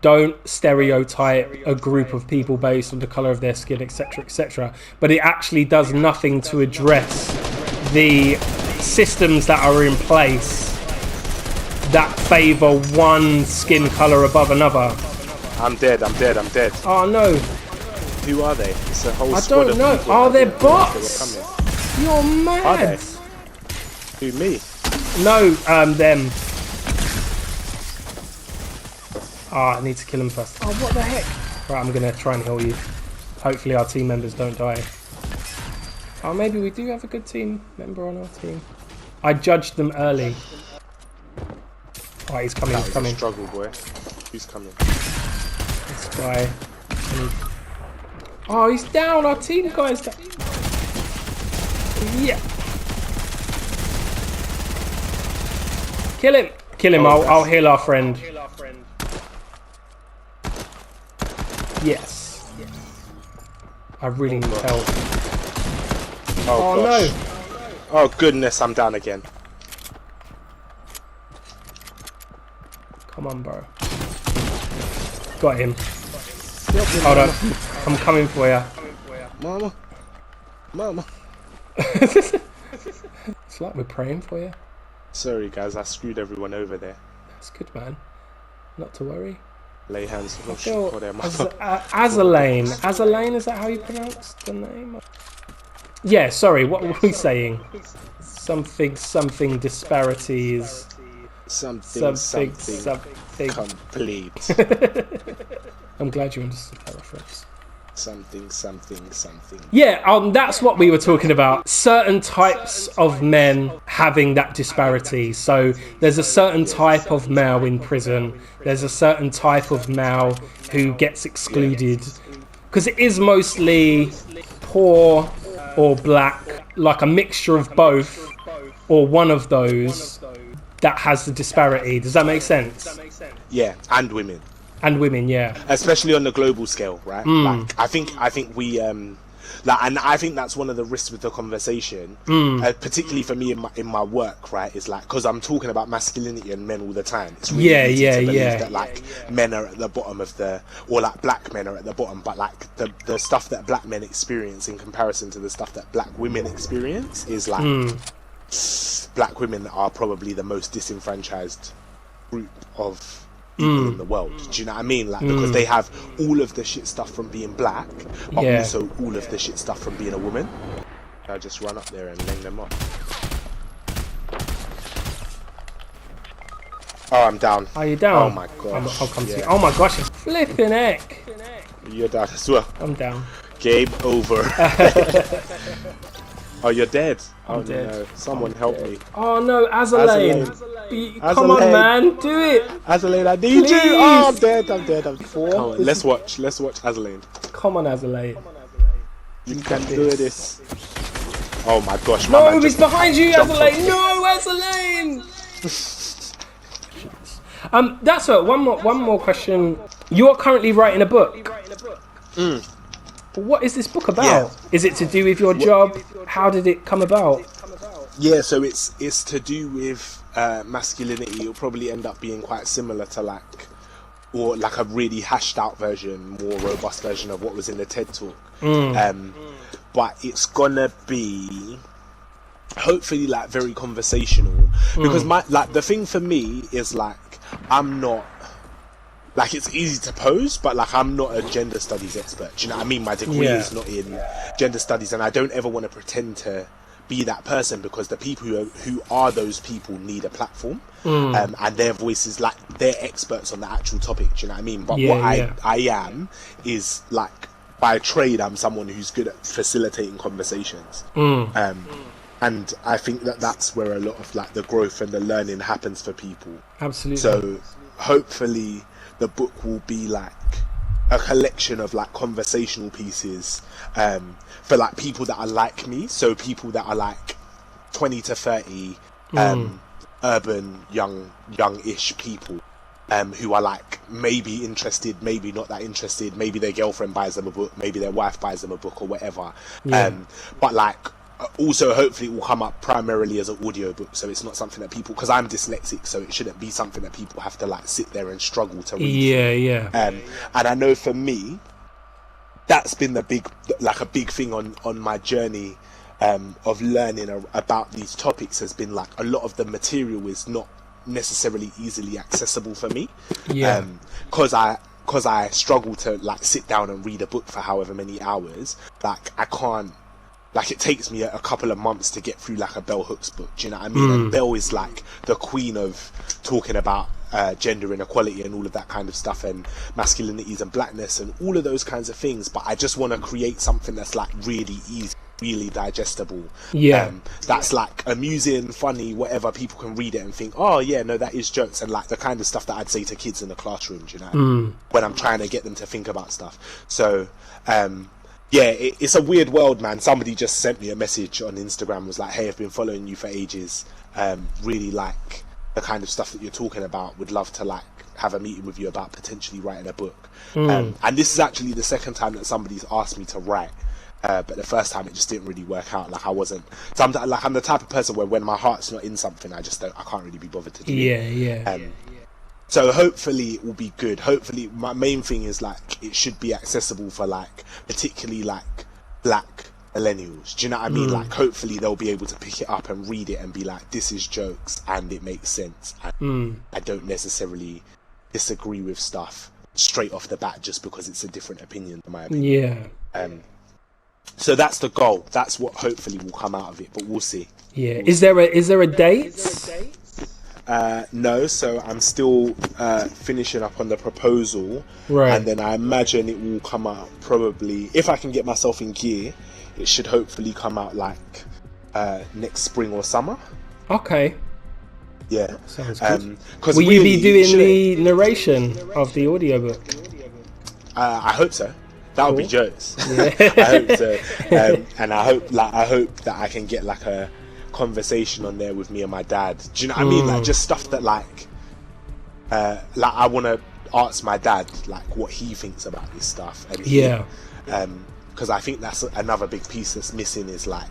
Don't stereotype a group of people based on the colour of their skin, etc., etc. But it actually does nothing to address the systems that are in place that favour one skin colour above another. I'm dead. Oh no. Who are they? It's a whole I squad don't know. Are they bots? You're mad. Are they? Who, me? No, them. Oh, I need to kill him first. Oh, what the heck? Right, I'm gonna try and heal you. Hopefully our team members don't die. Oh, maybe we do have a good team member on our team. I judged them early. Oh, he's coming, he's coming. Struggle, boy. Who's coming? This guy. Oh, he's down. Our team guy's down. Yeah. Kill him. Kill him. I'll heal our friend. Yes. I really need help. Oh no. Oh goodness, I'm down again. Come on, bro. Got him. Hold on. I'm coming for you. Mama. Mama. It's like we're praying for you. Sorry guys, I screwed everyone over there. That's good, man. Not to worry. Lay hands on Azalaine. Azalaine, is that how you pronounce the name? Yeah, sorry, what were we saying? Something disparities. Something complete. I'm glad you understood that reference. Something. Yeah, that's what we were talking about. Certain types of men having that disparity. So there's a certain type of male in prison. There's a certain type of male who gets excluded. Because it is mostly poor or black, like a mixture of both, or one of those that has the disparity. Does that make sense? Yeah, and women. And women, yeah. Especially on the global scale, right? Like, I think we like, and I think that's one of the risks with the conversation, particularly for me in my work, right? Is like, because I'm talking about masculinity and men all the time. It's really easy to believe that like men are at the bottom of or like black men are at the bottom, but like the stuff that black men experience in comparison to the stuff that black women experience is like black women are probably the most disenfranchised group of people in the world. Do you know what I mean? Like, because they have all of the shit stuff from being black, but also all of the shit stuff from being a woman. I just run up there and ling them up. Oh, I'm down. Are you down? Oh my gosh. I'll come to you. Oh my gosh, it's flipping heck. You're down as well. I'm down. Game over. Oh, you're dead. I'm dead. No. Someone help me. Oh no, Azalaine. Come on, man, do it. Azalaine, I need you. Oh, I'm dead. I'm Come on, let's watch Azalaine. Come on, Azalaine. You can do this. Oh my gosh. No, he's behind you, Azalaine. No, Azalaine. That's it. One more question. You are currently writing a book. What is this book about? Yeah. Is it to do with your job? How did it come about? Yeah, so it's to do with masculinity. It'll probably end up being quite similar to or like a really hashed out version, more robust version of what was in the TED Talk. But it's gonna be hopefully like very conversational, because the thing for me is like I'm not. Like, it's easy to pose, but like I'm not a gender studies expert. Do you know what I mean? My degree is not in gender studies, and I don't ever want to pretend to be that person, because the people who are those people need a platform, and their voices, like they're experts on the actual topic. Do you know what I mean? But what I am is like by trade, I'm someone who's good at facilitating conversations. And I think that's where a lot of like the growth and the learning happens for people. Absolutely. So hopefully the book will be like a collection of like conversational pieces for like people that are like me, so people that are like 20 to 30 urban young-ish people who are like maybe interested, maybe not that interested, maybe their girlfriend buys them a book, maybe their wife buys them a book or whatever, but like also hopefully it will come up primarily as an audio book, so it's not something that people, because I'm dyslexic, so it shouldn't be something that people have to like sit there and struggle to read. And I know for me that's been a big thing on my journey of learning about these topics, has been like a lot of the material is not necessarily easily accessible for me, because I struggle to like sit down and read a book for however many hours. Like I can't, like it takes me a couple of months to get through like a Bell Hooks book. Do you know what I mean? And Bell is like the queen of talking about gender inequality and all of that kind of stuff, and masculinities and blackness and all of those kinds of things. But I just want to create something that's like really easy, really digestible. That's like amusing, funny, whatever. People can read it and think, oh yeah, no, that is jokes, and like the kind of stuff that I'd say to kids in the classroom, you know, when I'm trying to get them to think about stuff. So yeah, it's a weird world, man. Somebody just sent me a message on Instagram, was like, hey, I've been following you for ages, really like the kind of stuff that you're talking about, would love to like have a meeting with you about potentially writing a book. And this is actually the second time that somebody's asked me to write, but the first time it just didn't really work out. Like I wasn't, so I'm the type of person where when my heart's not in something, I can't really be bothered to do it. So hopefully it will be good. Hopefully, my main thing is like it should be accessible for like particularly like black millennials. Do you know what I mean? Like hopefully they'll be able to pick it up and read it and be like, this is jokes and it makes sense. And I don't necessarily disagree with stuff straight off the bat just because it's a different opinion in my opinion. So that's the goal. That's what hopefully will come out of it, but we'll see. Is there a date? No, so I'm still finishing up on the proposal, and then I imagine it will come out probably, if I can get myself in gear, it should hopefully come out like next spring or summer. Okay. Yeah. Sounds good. Will you be doing the narration of the audiobook? I hope so. That would be jokes. I hope so. And I hope that I can get like a conversation on there with me and my dad. Do you know what I mean? Like just stuff that like I want to ask my dad like what he thinks about this stuff, and because I think that's another big piece that's missing, is like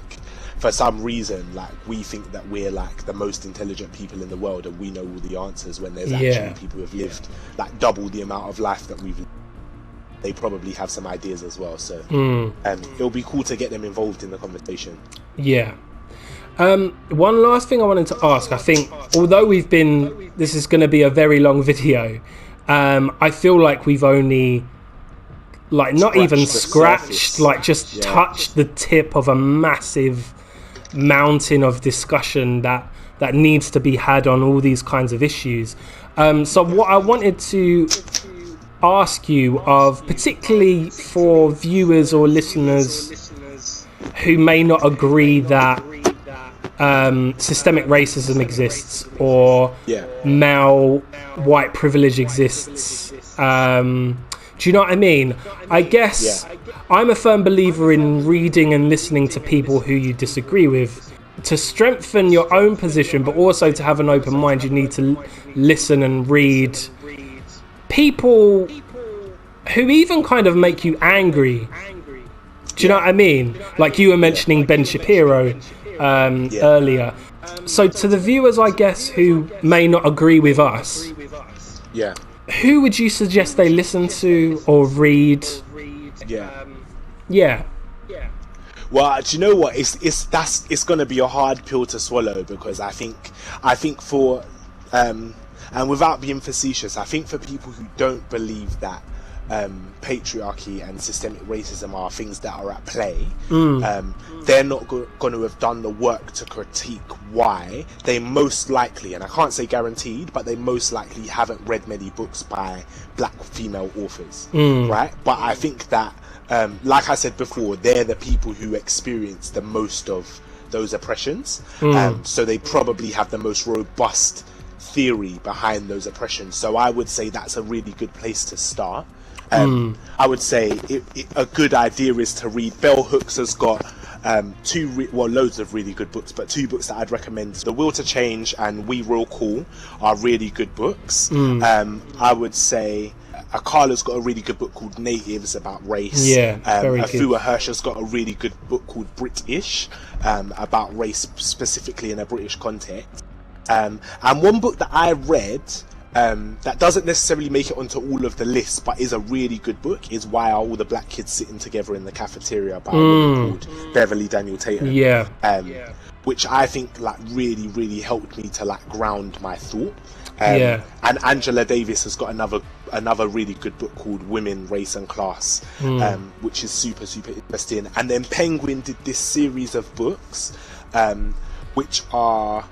for some reason like we think that we're like the most intelligent people in the world and we know all the answers, when there's actually people who have lived like double the amount of life that we've lived. They probably have some ideas as well, so it'll be cool to get them involved in the conversation. One last thing I wanted to ask. I think although this is going to be a very long video, I feel like we've only like not even scratched, like just touched the tip of a massive mountain of discussion that needs to be had on all these kinds of issues. So what I wanted to ask you of, particularly for viewers or listeners who may not agree that systemic racism exists or male white privilege exists, do you know what I mean? I guess I'm a firm believer in reading and listening to people who you disagree with to strengthen your own position, but also to have an open mind. You need to listen and read people who even kind of make you angry. Do you know what I mean? Like you were mentioning Ben Shapiro earlier. So to the viewers, I guess, who may not agree with us, who would you suggest they listen to or read? Well, do you know what? It's going to be a hard pill to swallow, because I think for and without being facetious, I think for people who don't believe that patriarchy and systemic racism are things that are at play, they're not going to have done the work to critique why. They most likely, and I can't say guaranteed, but they most likely haven't read many books by black female authors, right? But I think that, like I said before, they're the people who experience the most of those oppressions, so they probably have the most robust theory behind those oppressions. So I would say that's a really good place to start. I would say a good idea is to read. Bell Hooks has got loads of really good books, but two books that I'd recommend: The Will to Change and We Real Cool are really good books. I would say Akala's got a really good book called Natives about race. Very good. Afua Hirsch has got a really good book called British about race, specifically in a British context. And one book that I read that doesn't necessarily make it onto all of the lists, but is a really good book, is Why Are All the Black Kids Sitting Together in the Cafeteria, by a woman called Beverly Daniel Tatum. Which I think like really helped me to like ground my thought. And Angela Davis has got another really good book called Women, Race and Class, which is super interesting. And then Penguin did this series of books which are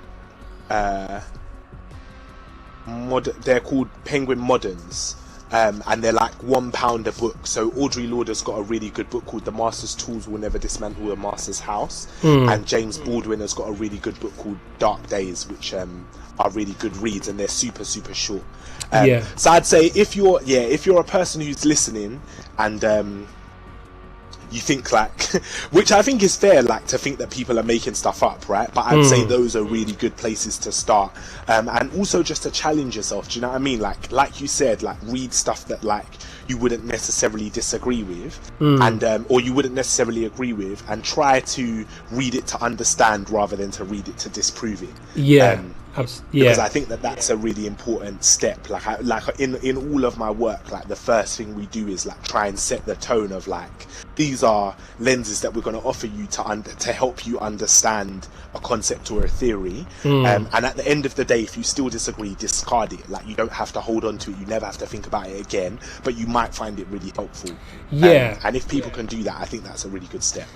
they're called Penguin Moderns. And they're like £1 a book. So Audrey Lauder's got a really good book called The Master's Tools Will Never Dismantle the Master's House, and James Baldwin has got a really good book called Dark Days, which are really good reads, and they're super short. So I'd say if you're a person who's listening and you think like, which I think is fair, like to think that people are making stuff up, right? But I'd say those are really good places to start, and also just to challenge yourself. Do you know what I mean? Like you said, like read stuff that like you wouldn't necessarily disagree with, and or you wouldn't necessarily agree with, and try to read it to understand rather than to read it to disprove it. Because I think that that's a really important step. Like in all of my work, like the first thing we do is like try and set the tone of like, these are lenses that we're going to offer you to help you understand a concept or a theory. And at the end of the day, if you still disagree, discard it. Like you don't have to hold on to it. You never have to think about it again, but you might find it really helpful. And if people can do that, I think that's a really good step.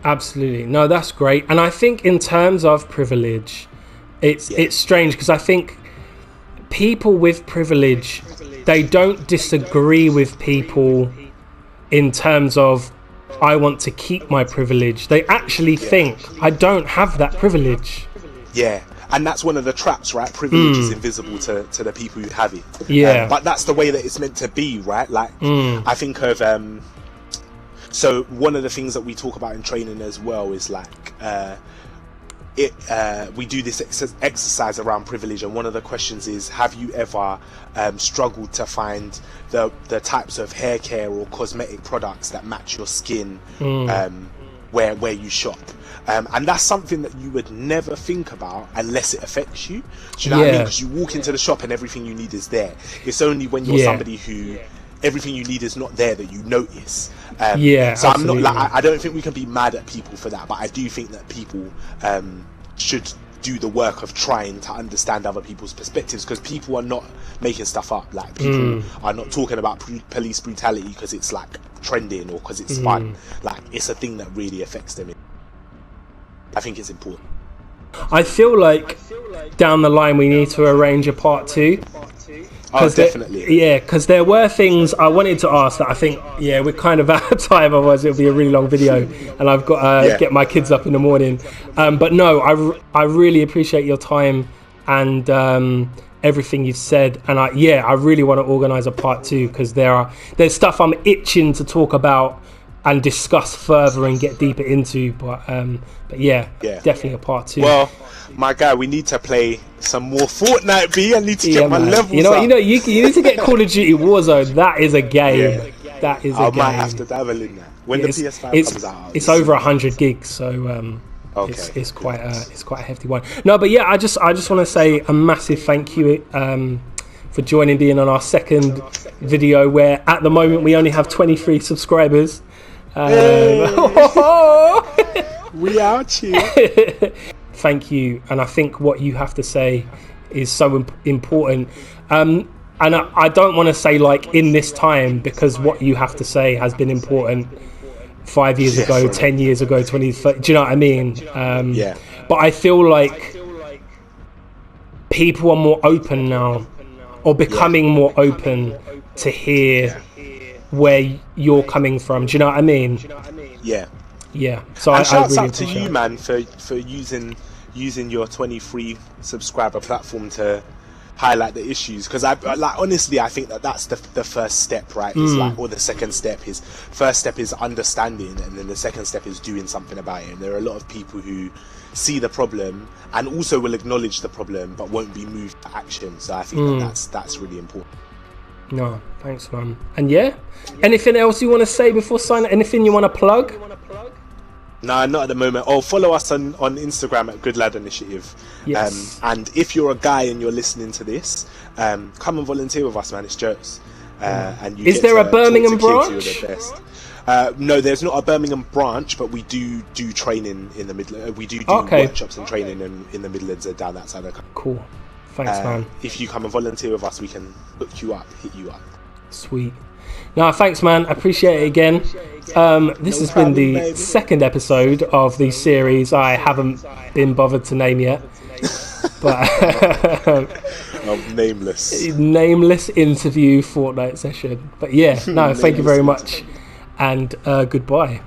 Absolutely. No, that's great. And I think in terms of privilege, it's strange because I think people with privilege, they don't disagree with people in terms of I want to keep my privilege. They actually think I don't have that privilege. And that's one of the traps, right? Privilege is invisible to the people who have it. But that's the way that it's meant to be, right? Like I think of so one of the things that we talk about in training as well is like we do this exercise around privilege, and one of the questions is, have you ever struggled to find the types of hair care or cosmetic products that match your skin where you shop? And that's something that you would never think about unless it affects you. Do you know what I mean? Because you walk into the shop and everything you need is there. It's only when you're somebody who everything you need is not there that you notice. So absolutely. I'm not like, I don't think we can be mad at people for that, but I do think that people should do the work of trying to understand other people's perspectives, because people are not making stuff up. Like people are not talking about police brutality because it's like trending or because it's fun. Like it's a thing that really affects them. I think it's important. I feel like down the line we need to arrange a part 2. Oh, definitely. Because there were things I wanted to ask that I think, we're kind of out of time, otherwise it'll be a really long video, and I've got to get my kids up in the morning. But no, I really appreciate your time and everything you've said, and I really want to organise a part 2, because there's stuff I'm itching to talk about and discuss further and get deeper into, but definitely a part 2. Well, my guy, we need to play some more Fortnite, B. I need to get my levels up. You need to get Call of Duty Warzone. That is a game. That is a game. I might have to dabble in that when the PS5 comes out. It's over 100 gigs, so it's quite a hefty one. No, but I just want to say a massive thank you for joining, being on our second video, where at the moment we only have 23 subscribers. We out here. Thank you, and I think what you have to say is so important, and I don't want to say like in this time, because what you have to say has been important 5 years ago, 10 years ago, 20, 30, do you know what I mean? But I feel like people are more open now, or becoming more open to hear where you're coming from. Do you know what I mean? So and shouts really out to you, man, for using your 23 subscriber platform to highlight the issues, because honestly I think that's the first step, right? Is like, or the second step is, first step is understanding, and then the second step is doing something about it. And there are a lot of people who see the problem and also will acknowledge the problem but won't be moved to action. So I think that's really important. No, thanks, man. And anything else you want to say before signing? Anything you want to plug? No, not at the moment. Follow us on Instagram at Good Lad Initiative. Yes. And if you're a guy and you're listening to this, come and volunteer with us, man. It's jokes. And you is there a Birmingham branch? No, there's not a Birmingham branch, but we do training in the Midlands. We do workshops and training in the Midlands and down that side of the country. Cool. Thanks, man. If you come and volunteer with us, we can hook you up, hit you up. Sweet. No, thanks, man. Appreciate it again. This has been the second episode of the series I haven't been bothered to name yet. But Of nameless interview Fortnite session. But yeah, no, thank you very much, and goodbye.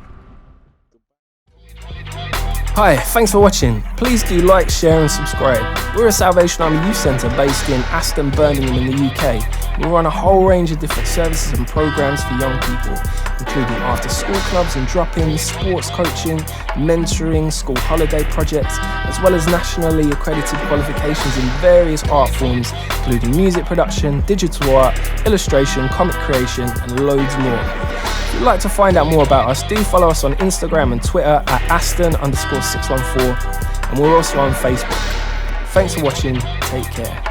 Hi, thanks for watching. Please do like, share and subscribe. We're a Salvation Army youth centre based in Aston, Birmingham in the UK. We run a whole range of different services and programmes for young people, including after school clubs and drop-ins, sports coaching, mentoring, school holiday projects, as well as nationally accredited qualifications in various art forms, including music production, digital art, illustration, comic creation and loads more. If you'd like to find out more about us, do follow us on Instagram and Twitter at Aston_614, and we're also on Facebook. Thanks for watching, take care.